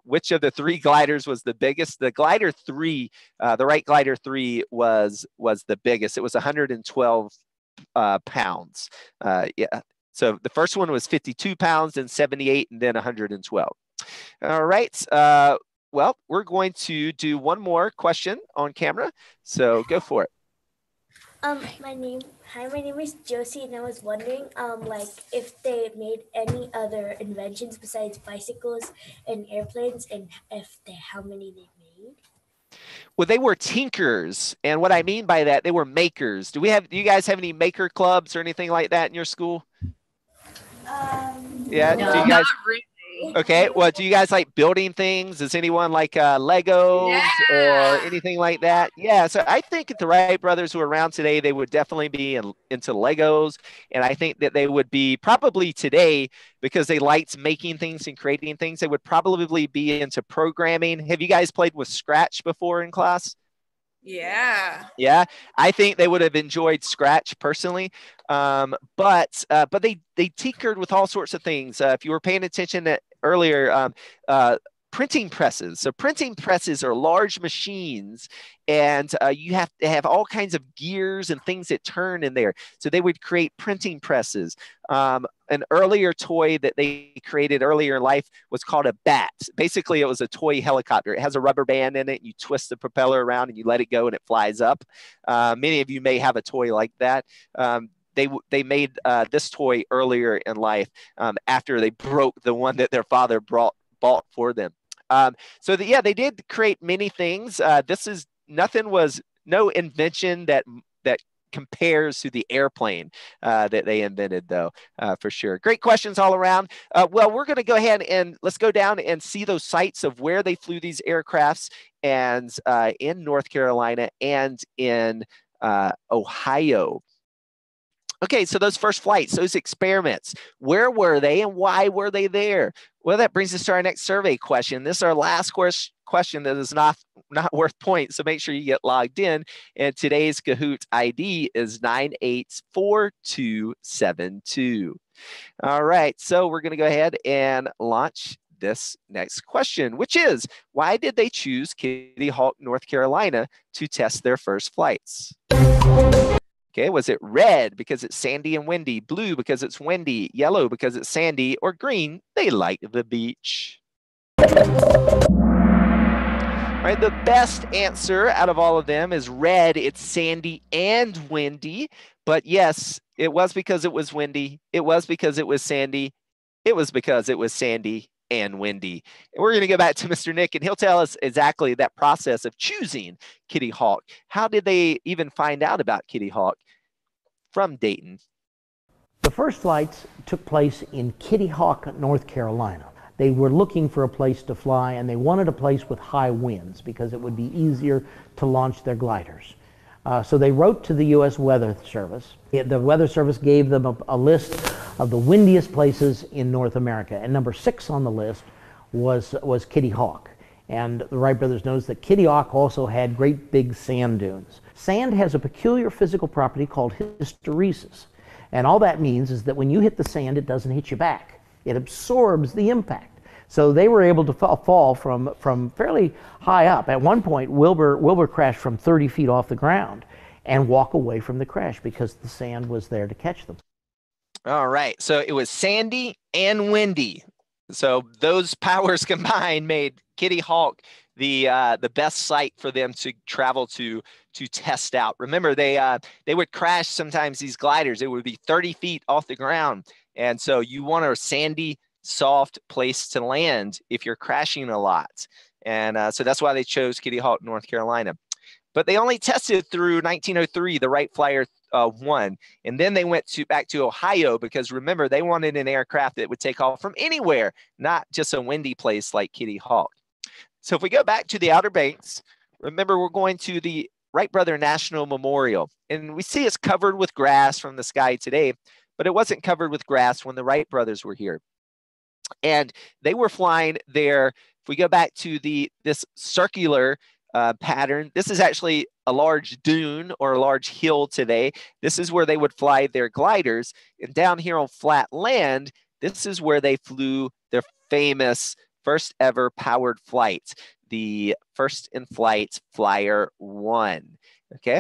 which of the three gliders was the biggest? The Glider 3, the Wright Glider 3 was the biggest. It was 112 pounds. Yeah. So the first one was 52 pounds, then 78, and then 112. All right. Well, we're going to do one more question on camera. So go for it. My name is Josie, and I was wondering, if they made any other inventions besides bicycles and airplanes, and how many they made. Well, they were tinkers, and what I mean by that, they were makers. Do you guys have any maker clubs or anything like that in your school? Yeah. No, do you guys? not really. Okay, well, do you guys like building things? Does anyone like Legos or anything like that? Yeah, so I think if the Wright brothers were around today, they would definitely be into Legos. And I think that they would be probably today, because they liked making things and creating things, they would probably be into programming. Have you guys played with Scratch before in class? Yeah. Yeah, I think they would have enjoyed Scratch personally, but they tinkered with all sorts of things. If you were paying attention earlier, printing presses. So printing presses are large machines, and you have to have all kinds of gears and things that turn in there. So they would create printing presses. An earlier toy that they created earlier in life was called a bat. Basically, it was a toy helicopter. It has a rubber band in it. You twist the propeller around and you let it go and it flies up. Many of you may have a toy like that. they made this toy earlier in life after they broke the one that their father bought for them. So yeah, they did create many things. No invention that compares to the airplane that they invented, though, for sure. Great questions all around. Well, we're going to go ahead and let's go down and see those sites of where they flew these aircrafts, and in North Carolina and in Ohio. Okay, so those first flights, those experiments, where were they and why were they there? Well, that brings us to our next survey question. This is our last question that is not worth points, so make sure you get logged in. And today's Kahoot ID is 984272. All right, so we're going to go ahead and launch this next question, which is, why did they choose Kitty Hawk, North Carolina to test their first flights? Okay, was it red because it's sandy and windy, blue because it's windy, yellow because it's sandy, or green, they like the beach? All right, the best answer out of all of them is red. It's sandy and windy. But yes, it was because it was windy. It was because it was sandy. It was because it was sandy and windy. And we're going to go back to Mr. Nick, and he'll tell us exactly that process of choosing Kitty Hawk. How did they even find out about Kitty Hawk from Dayton? The first flights took place in Kitty Hawk, North Carolina. They were looking for a place to fly, and they wanted a place with high winds because it would be easier to launch their gliders. So they wrote to the U.S. Weather Service. The Weather Service gave them a list of the windiest places in North America, and number 6 on the list was Kitty Hawk. And the Wright brothers noticed that Kitty Hawk also had great big sand dunes. Sand has a peculiar physical property called hysteresis, and all that means is that when you hit the sand, it doesn't hit you back. It absorbs the impact. So they were able to fall from fairly high up. At one point, Wilbur crashed from 30 feet off the ground and walk away from the crash because the sand was there to catch them. All right, so it was sandy and windy. So those powers combined made Kitty Hawk the best site for them to travel to test out. Remember, they would crash sometimes these gliders. It would be 30 feet off the ground. And so you want a sandy, soft place to land if you're crashing a lot. And so that's why they chose Kitty Hawk, North Carolina. But they only tested through 1903, the Wright Flyer 1. And then they went back to Ohio because, remember, they wanted an aircraft that would take off from anywhere, not just a windy place like Kitty Hawk. So if we go back to the Outer Banks, remember, we're going to the Wright Brother National Memorial. And we see it's covered with grass from the sky today, but it wasn't covered with grass when the Wright brothers were here. And they were flying there. If we go back to this circular pattern, this is actually a large dune or a large hill today. This is where they would fly their gliders. And down here on flat land, this is where they flew their famous first ever powered flight, the First in Flight Flyer 1. Okay.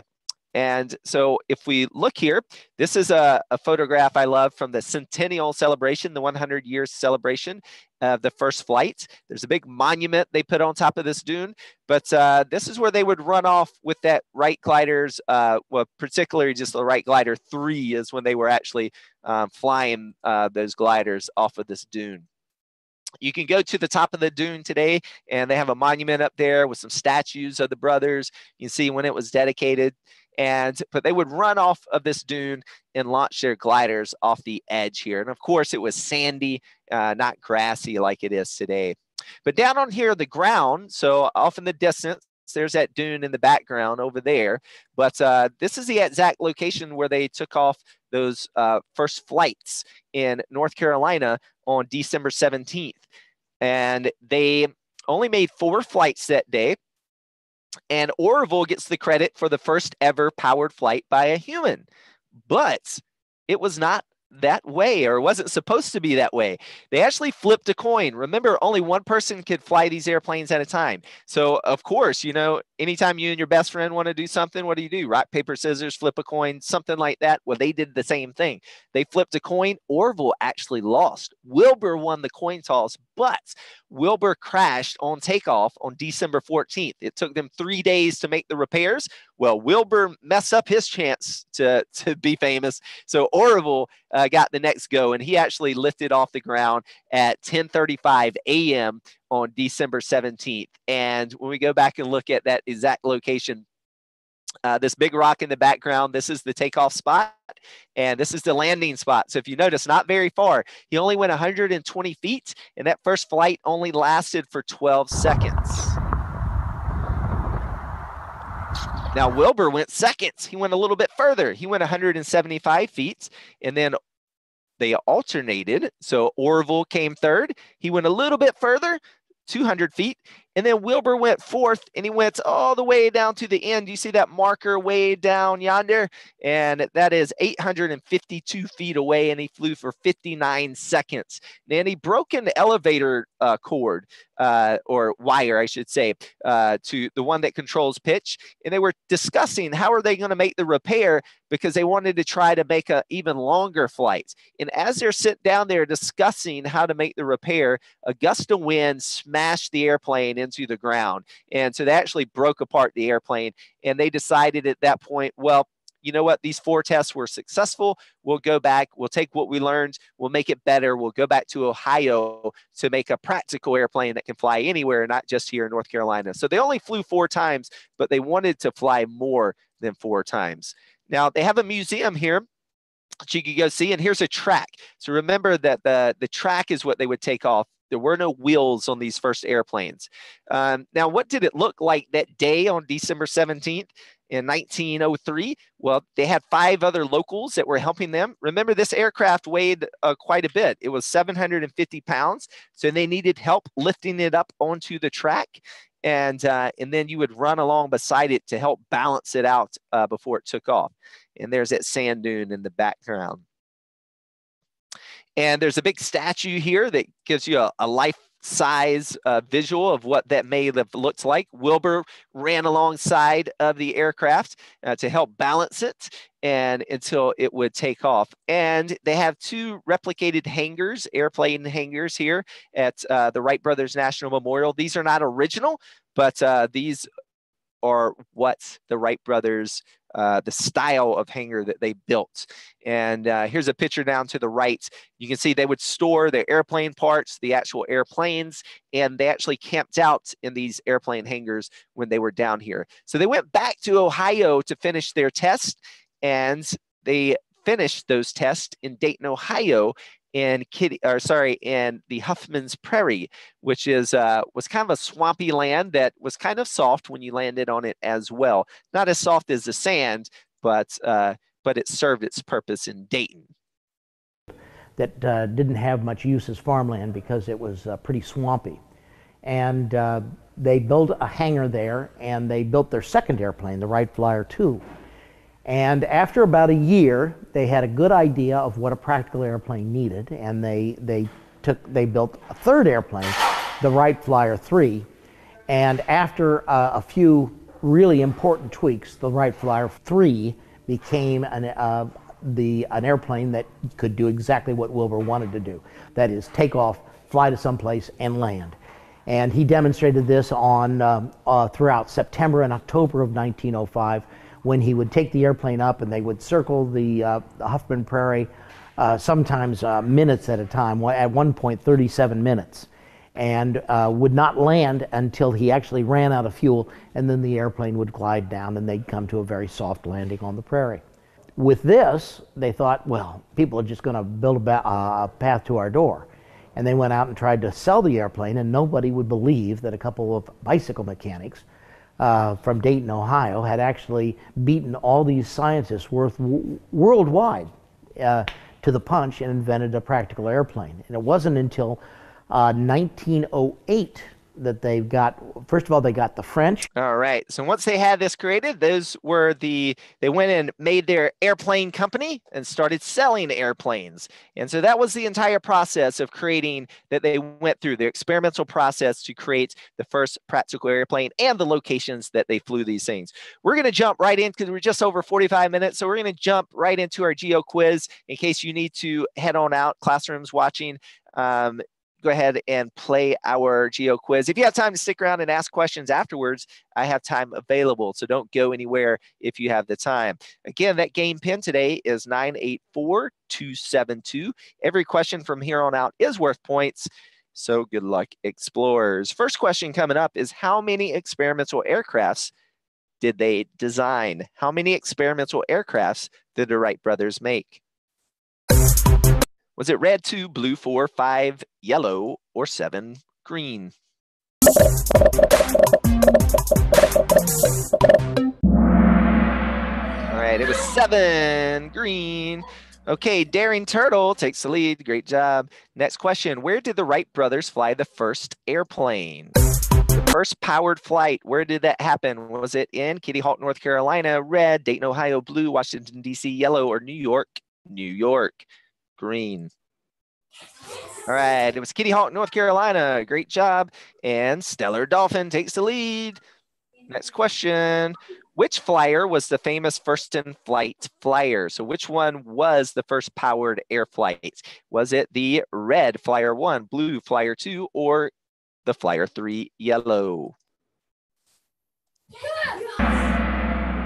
And so if we look here, this is a photograph I love from the Centennial Celebration, the 100-year celebration of the first flight. There's a big monument they put on top of this dune, but this is where they would run off with that Wright gliders, well, particularly just the Wright Glider 3 is when they were actually flying those gliders off of this dune. You can go to the top of the dune today, and they have a monument up there with some statues of the brothers. You can see when it was dedicated. But they would run off of this dune and launch their gliders off the edge here. And of course, it was sandy, not grassy like it is today. But down on here, the ground, so off in the distance, there's that dune in the background over there. But this is the exact location where they took off those first flights in North Carolina on December 17th. And they only made 4 flights that day. And Orville gets the credit for the first ever powered flight by a human. But it was not that way, or wasn't supposed to be that way. They actually flipped a coin. Remember, only one person could fly these airplanes at a time. So, of course, you know, anytime you and your best friend want to do something, what do? Rock, paper, scissors, flip a coin, something like that. Well, they did the same thing. They flipped a coin. Orville actually lost. Wilbur won the coin toss, But Wilbur crashed on takeoff on December 14th. It took them 3 days to make the repairs. Well, Wilbur messed up his chance to be famous. So Orville got the next go, and he actually lifted off the ground at 10:35 a.m. on December 17th. And when we go back and look at that exact location, this big rock in the background, this is the takeoff spot, and this is the landing spot. So if you notice, not very far. He only went 120 feet, and that first flight only lasted for 12 seconds. Now, Wilbur went second. He went a little bit further. He went 175 feet, and then they alternated. So Orville came third. He went a little bit further, 200 feet. And then Wilbur went fourth, and he went all the way down to the end. You see that marker way down yonder? And that is 852 feet away, and he flew for 59 seconds. And he broke an elevator cord, or wire, I should say, to the one that controls pitch. And they were discussing how are they going to make the repair, because they wanted to try to make an even longer flight. And as they're sitting down there discussing how to make the repair, a gust of wind smashed the airplane into the ground. And so they actually broke apart the airplane, and they decided at that point, well, you know what, these 4 tests were successful. We'll go back, we'll take what we learned, we'll make it better. We'll go back to Ohio to make a practical airplane that can fly anywhere, not just here in North Carolina. So they only flew 4 times, but they wanted to fly more than 4 times. Now, they have a museum here that you can go see, and here's a track. So remember that the track is what they would take off. There were no wheels on these first airplanes. Now, what did it look like that day on December 17th in 1903? Well, they had 5 other locals that were helping them. Remember, this aircraft weighed quite a bit. It was 750 pounds, so they needed help lifting it up onto the track. And then you would run along beside it to help balance it out before it took off. And there's that sand dune in the background. And there's a big statue here that gives you a life-size visual of what that may have looked like. Wilbur ran alongside of the aircraft to help balance it and until it would take off. And they have 2 replicated hangars, airplane hangars here at the Wright Brothers National Memorial. These are not original, but these are what the Wright Brothers, the style of hangar that they built. And here's a picture down to the right. You can see they would store their airplane parts, the actual airplanes, and they actually camped out in these airplane hangars when they were down here. So they went back to Ohio to finish their test, and they finished those tests in Dayton, Ohio, in the Huffman's Prairie, which is was kind of a swampy land that was kind of soft when you landed on it as well. Not as soft as the sand, but it served its purpose in Dayton. That didn't have much use as farmland because it was pretty swampy. And they built a hangar there, and they built their second airplane, the Wright Flyer II. And after about a year, they had a good idea of what a practical airplane needed, and they built a third airplane, the Wright Flyer III. And after a few really important tweaks, the Wright Flyer III became an airplane that could do exactly what Wilbur wanted to do. That is, take off, fly to someplace, and land. And he demonstrated this on throughout September and October of 1905, when he would take the airplane up and they would circle the Huffman Prairie, sometimes minutes at a time, at one point 37 minutes, and would not land until he actually ran out of fuel, and then the airplane would glide down and they'd come to a very soft landing on the prairie. With this, they thought, well, people are just going to build a path to our door. And they went out and tried to sell the airplane, and nobody would believe that a couple of bicycle mechanics from Dayton, Ohio, had actually beaten all these scientists worldwide to the punch and invented a practical airplane. And it wasn't until 1908 that first of all, they got the French. All right. So once they had this created, they went and made their airplane company and started selling airplanes. And so that was the entire process of creating that they went through, the experimental process to create the first practical airplane and the locations that they flew these things. We're going to jump right in because we're just over 45 minutes. So we're going to jump right into our Geo quiz in case you need to head on out, classrooms watching. go ahead and play our Geo quiz. If you have time to stick around and ask questions afterwards, I have time available. So don't go anywhere if you have the time. Again, that game pin today is 984272. Every question from here on out is worth points. So good luck, explorers. First question coming up is, how many experimental aircrafts did they design? How many experimental aircrafts did the Wright brothers make? Was it red 2, blue 4, 5, yellow, or 7, green? All right, it was 7, green. Okay, Daring Turtle takes the lead. Great job. Next question. Where did the Wright brothers fly the first airplane? The first powered flight, where did that happen? Was it in Kitty Hawk, North Carolina, red, Dayton, Ohio, blue, Washington, D.C., yellow, or New York? New York, green. All right, it was Kitty Hawk, North Carolina. Great job. And Stellar Dolphin takes the lead. Next question. Which flyer was the famous first-in-flight flyer? So which one was the first powered air flight? Was it the red Flyer 1, blue Flyer 2, or the Flyer 3, yellow?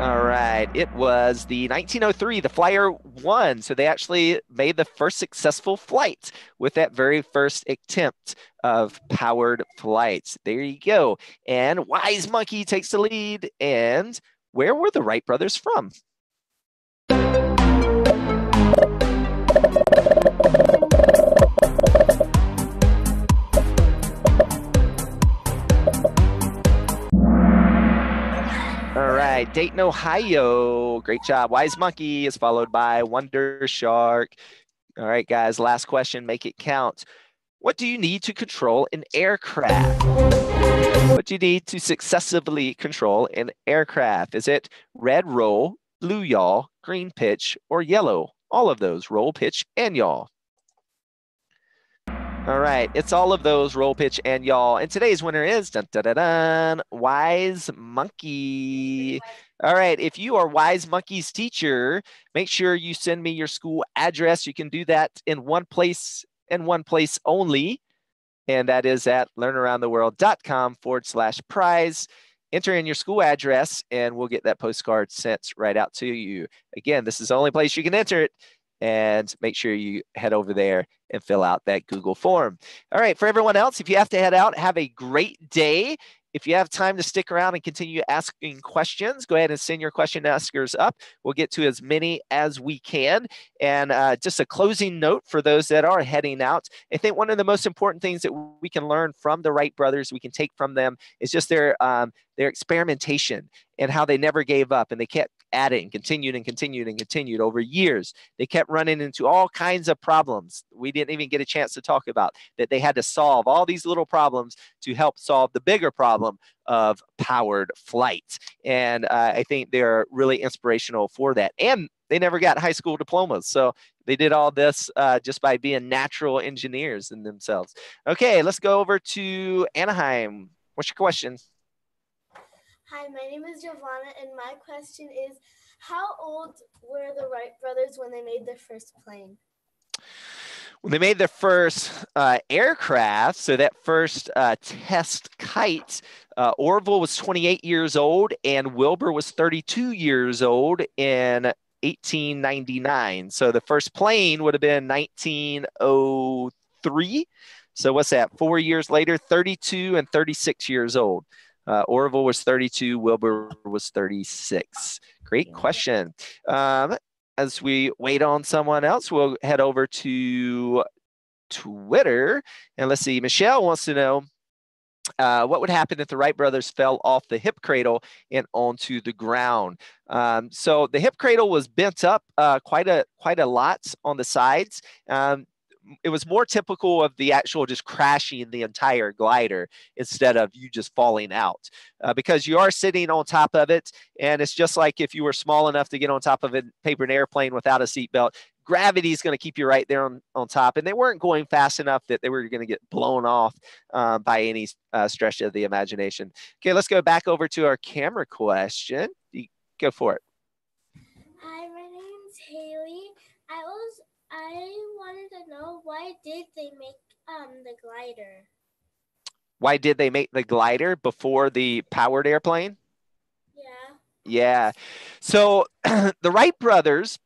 All right, it was the 1903, the Flyer 1. So they actually made the first successful flight with that very first attempt of powered flights. There you go. And Wise Monkey takes the lead. And where were the Wright brothers from? All right, Dayton, Ohio. Great job. Wise Monkey is followed by Wonder Shark. All right, guys, last question. Make it count. What do you need to control an aircraft? What do you need to successfully control an aircraft? Is it red roll, blue yaw, green pitch, or yellow? All of those, roll, pitch, and yaw. All right, it's all of those, roll, pitch, and yaw. And today's winner is dun, dun, dun, dun, Wise Monkey. All right, if you are Wise Monkey's teacher, make sure you send me your school address. You can do that in one place and one place only. And that is at learnaroundtheworld.com/prize. Enter in your school address and we'll get that postcard sent right out to you. Again, this is the only place you can enter it. And make sure you head over there and fill out that Google form. All right, for everyone else, if you have to head out, have a great day. If you have time to stick around and continue asking questions, go ahead and send your question askers up. We'll get to as many as we can. And just a closing note for those that are heading out. I think one of the most important things that we can learn from the Wright brothers, we can take from them, is just their experimentation and how they never gave up and they kept at it and continued and continued and continued over years. They kept running into all kinds of problems we didn't even get a chance to talk about, that they had to solve all these little problems to help solve the bigger problem of powered flight. And I think they're really inspirational for that. And they never got high school diplomas. So they did all this just by being natural engineers in themselves. Okay, let's go over to Anaheim. What's your question? Hi, my name is Giovanna, and my question is, how old were the Wright brothers when they made their first plane? When they made their first aircraft, so that first test kite, Orville was 28 years old and Wilbur was 32 years old in 1899. So the first plane would have been 1903. So what's that? 4 years later, 32 and 36 years old. Orville was 32, Wilbur was 36. Great question. As we wait on someone else, we'll head over to Twitter. And let's see, Michelle wants to know, what would happen if the Wright brothers fell off the hip cradle and onto the ground? So the hip cradle was bent up quite a lot on the sides. It was more typical of the actual just crashing the entire glider instead of you just falling out, because you are sitting on top of it. And it's just like if you were small enough to get on top of a paper airplane without a seatbelt, gravity is going to keep you right there on top. And they weren't going fast enough that they were going to get blown off by any stretch of the imagination. Okay, let's go back over to our camera question. Go for it. Hi, my name's Haley. I wanted to know why did they make the glider? Why did they make the glider before the powered airplane? Yeah. Yeah. So the Wright brothers,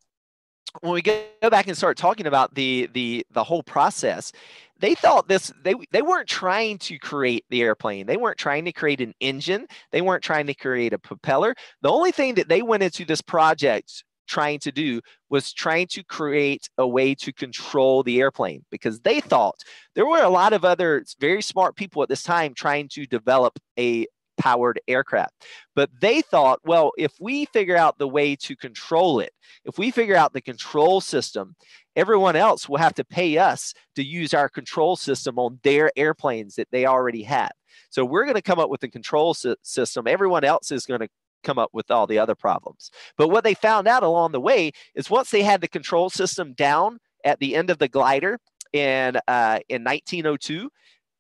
when we go back and start talking about the whole process, they thought they weren't trying to create the airplane. They weren't trying to create an engine. They weren't trying to create a propeller. The only thing that they went into this project trying to do was trying to create a way to control the airplane, because they thought there were a lot of other very smart people at this time trying to develop a powered aircraft. But they thought, well, if we figure out the way to control it, if we figure out the control system, everyone else will have to pay us to use our control system on their airplanes that they already have. So we're going to come up with a control system. Everyone else is going to come up with all the other problems. But what they found out along the way is once they had the control system down at the end of the glider in 1902,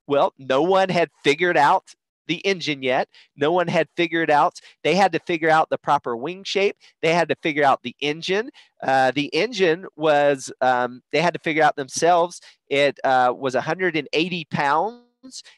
well, no one had figured out the engine yet. No one had figured out. They had to figure out the proper wing shape. They had to figure out the engine. The engine was, they had to figure out themselves. It was 180 pounds.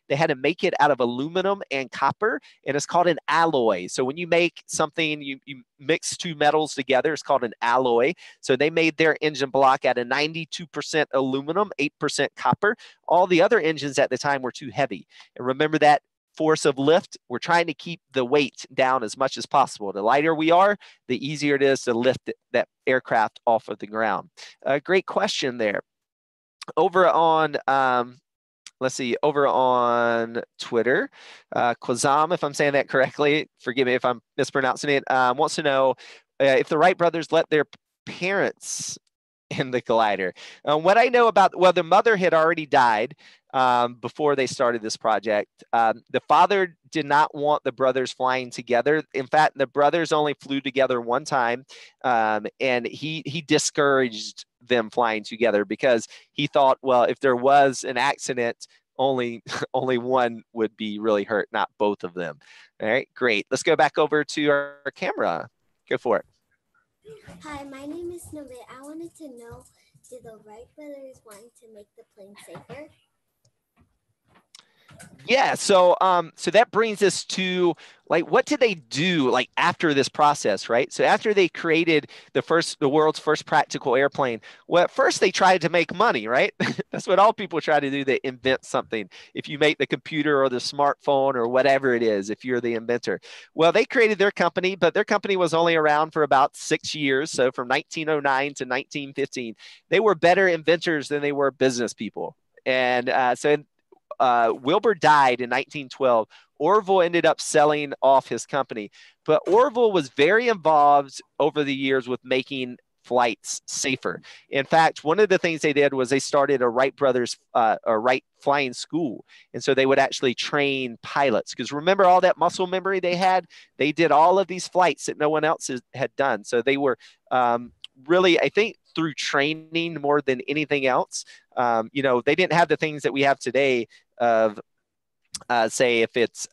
They had to make it out of aluminum and copper, and it's called an alloy. So when you make something, you mix two metals together, it's called an alloy. So they made their engine block out of 92% aluminum, 8% copper. All the other engines at the time were too heavy. And remember that force of lift, we're trying to keep the weight down as much as possible. The lighter we are, the easier it is to lift that aircraft off of the ground. Great question there. Over on, let's see, over on Twitter, Kwazam, if I'm saying that correctly, forgive me if I'm mispronouncing it, wants to know if the Wright brothers let their parents in the glider. What I know about, well, the mother had already died before they started this project. The father did not want the brothers flying together. In fact, the brothers only flew together one time, and he discouraged them flying together because he thought, well, if there was an accident, only one would be really hurt, not both of them. All right, great. Let's go back over to our camera. Go for it. Hi, my name is Navid. I wanted to know, did the Wright brothers want to make the plane safer? Yeah, so that brings us to, like, what did they do, like, after this process, right? So after they created the world's first practical airplane, well, at first they tried to make money, right? That's what all people try to do. They invent something. If you make the computer or the smartphone or whatever it is, if you're the inventor. Well, they created their company, but their company was only around for about 6 years. So from 1909 to 1915, they were better inventors than they were business people. And Wilbur died in 1912. Orville ended up selling off his company, but Orville was very involved over the years with making flights safer. In fact, one of the things they did was they started a Wright Brothers, a Wright flying school. And so they would actually train pilots, because remember all that muscle memory they had? They did all of these flights that no one else had done. So they were really, I think, through training more than anything else. They didn't have the things that we have today of say if it's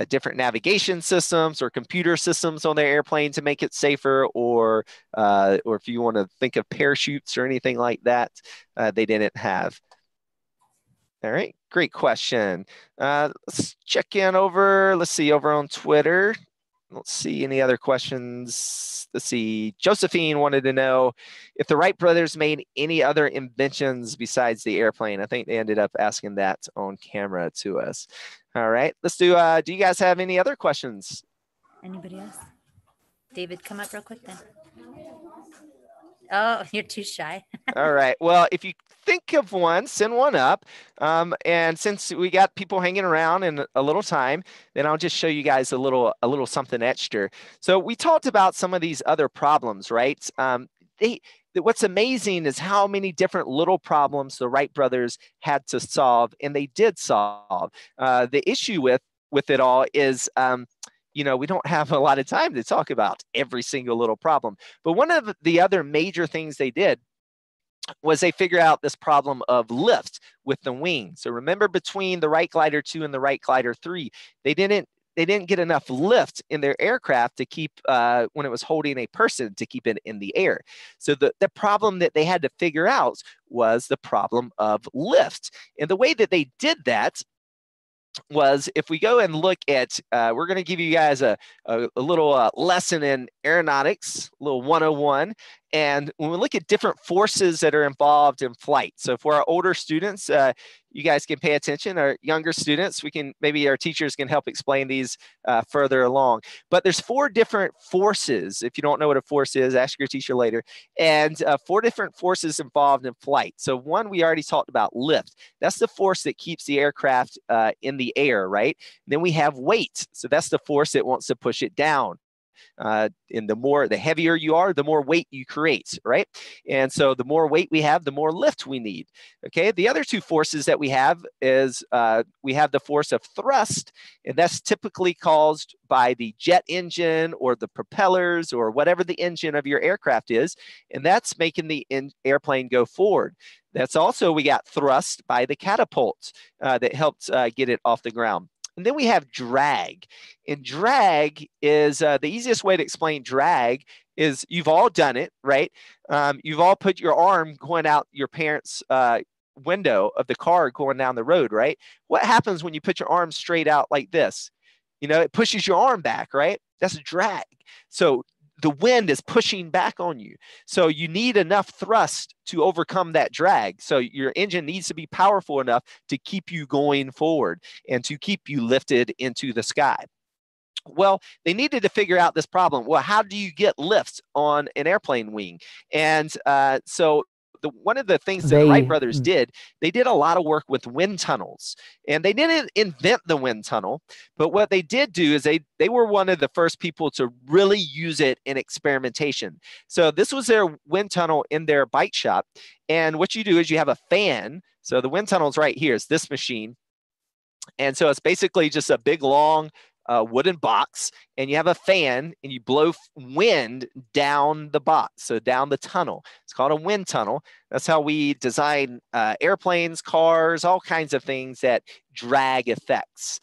different navigation systems or computer systems on their airplane to make it safer, or if you want to think of parachutes or anything like that, they didn't have. All right, great question. Let's check in over, let's see, over on Twitter. Let's see any other questions. Let's see. Josephine wanted to know if the Wright brothers made any other inventions besides the airplane. I think they ended up asking that on camera to us. All right. Let's do you guys have any other questions? Anybody else? David, come up real quick then. Oh, you're too shy. All right. Well, if you think of one, send one up. And since we got people hanging around in a little time, then I'll just show you guys a little something extra. So we talked about some of these other problems, right? What's amazing is how many different little problems the Wright brothers had to solve, and they did solve. The issue with it all is we don't have a lot of time to talk about every single little problem. But one of the other major things they did was they figured out this problem of lift with the wing. So remember, between the Wright Glider 2 and the Wright Glider 3, they didn't they didn't get enough lift in their aircraft to keep, when it was holding a person, to keep it in the air. So the problem that they had to figure out was the problem of lift. And the way that they did that was, if we go and look at, we're going to give you guys a little lesson in aeronautics, a little 101. And when we look at different forces that are involved in flight, so for our older students, you guys can pay attention. Our younger students, maybe our teachers can help explain these further along. But there's 4 different forces. If you don't know what a force is, ask your teacher later. And 4 different forces involved in flight. So one, we already talked about, lift. That's the force that keeps the aircraft in the air, right? Then we have weight. So that's the force that wants to push it down. And the heavier you are, the more weight you create, right? And so the more weight we have, the more lift we need. Okay. The other 2 forces that we have is we have the force of thrust, and that's typically caused by the jet engine or the propellers or whatever the engine of your aircraft is, and that's making the airplane go forward. That's also, we got thrust by the catapult that helps get it off the ground. And then we have drag. And drag is, the easiest way to explain drag is, you've all done it, right? You've all put your arm going out your parents' window of the car going down the road, right? What happens when you put your arm straight out like this? It pushes your arm back, right? That's drag. So the wind is pushing back on you. So you need enough thrust to overcome that drag. So your engine needs to be powerful enough to keep you going forward and to keep you lifted into the sky. Well, they needed to figure out this problem. Well, how do you get lift on an airplane wing? And so one of the things that the Wright brothers did, they did a lot of work with wind tunnels. And they didn't invent the wind tunnel, but what they did do is they were one of the first people to really use it in experimentation. So this was their wind tunnel in their bike shop. And what you do is you have a fan. So the wind tunnel is right here. It's this machine. And so it's basically just a big, long wooden box, and you have a fan, and you blow wind down the box, so down the tunnel. It's called a wind tunnel. That's how we design airplanes, cars, all kinds of things that drag effects.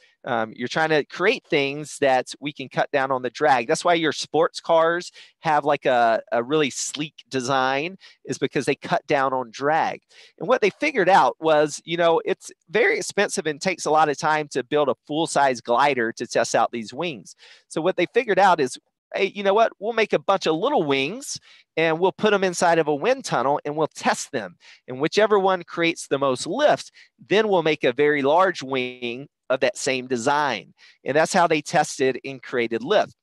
You're trying to create things that we can cut down on the drag. That's why your sports cars have like a really sleek design, is because they cut down on drag. And what they figured out was, it's very expensive and takes a lot of time to build a full-size glider to test out these wings. So what they figured out is, hey, you know what? We'll make a bunch of little wings and we'll put them inside of a wind tunnel and we'll test them. And whichever one creates the most lift, then we'll make a very large wing of that same design. And that's how they tested and created lift.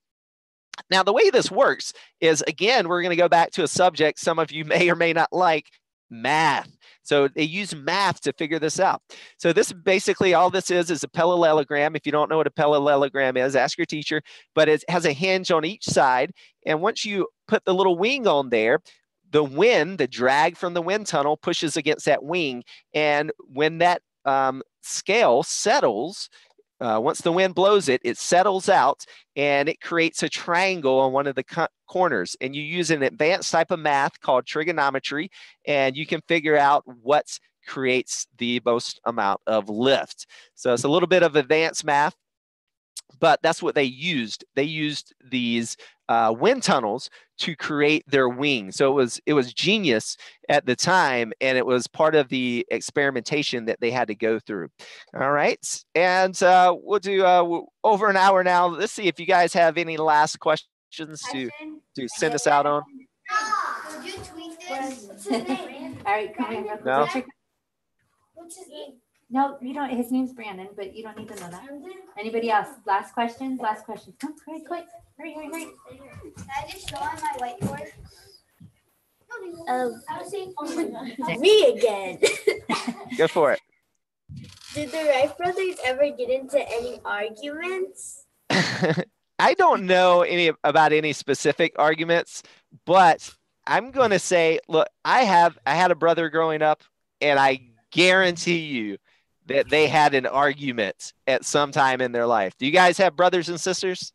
Now, the way this works is, again, we're going to go back to a subject some of you may or may not like, math. So they use math to figure this out. So this basically, all this is a parallelogram. If you don't know what a parallelogram is, ask your teacher, but it has a hinge on each side. And once you put the little wing on there, the wind, the drag from the wind tunnel pushes against that wing. And when that scale settles, once the wind blows it, it settles out and it creates a triangle on one of the corners. And you use an advanced type of math called trigonometry, and you can figure out what creates the most amount of lift. So it's a little bit of advanced math, but that's what they used. They used these wind tunnels to create their wings. So it was genius at the time, and it was part of the experimentation that they had to go through. All right, and we'll do over an hour now. Let's see if you guys have any last questions to send us out on. Would you tweet this? All right, come here. No. What's his name? No, you don't. His name's Brandon, but you don't need to know that. Anybody else? Last questions? Last questions. Come, quick. Hurry. Can I just draw on my whiteboard? Me again. Go for it. Did the Wright brothers ever get into any arguments? I don't know about any specific arguments, but I'm going to say, look, I had a brother growing up, and I guarantee you that they had an argument at some time in their life. Do you guys have brothers and sisters?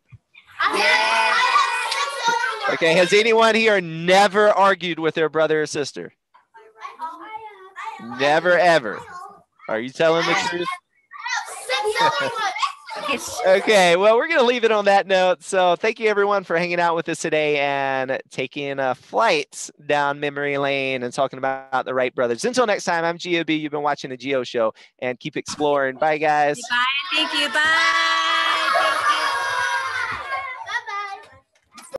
Okay, has anyone here never argued with their brother or sister? Never, ever. Are you telling the truth? Okay, well, we're going to leave it on that note. So thank you, everyone, for hanging out with us today and taking flights down memory lane and talking about the Wright brothers. Until next time, I'm GOB. You've been watching the Geo Show, and keep exploring. Bye, guys. Bye. Thank you. Bye.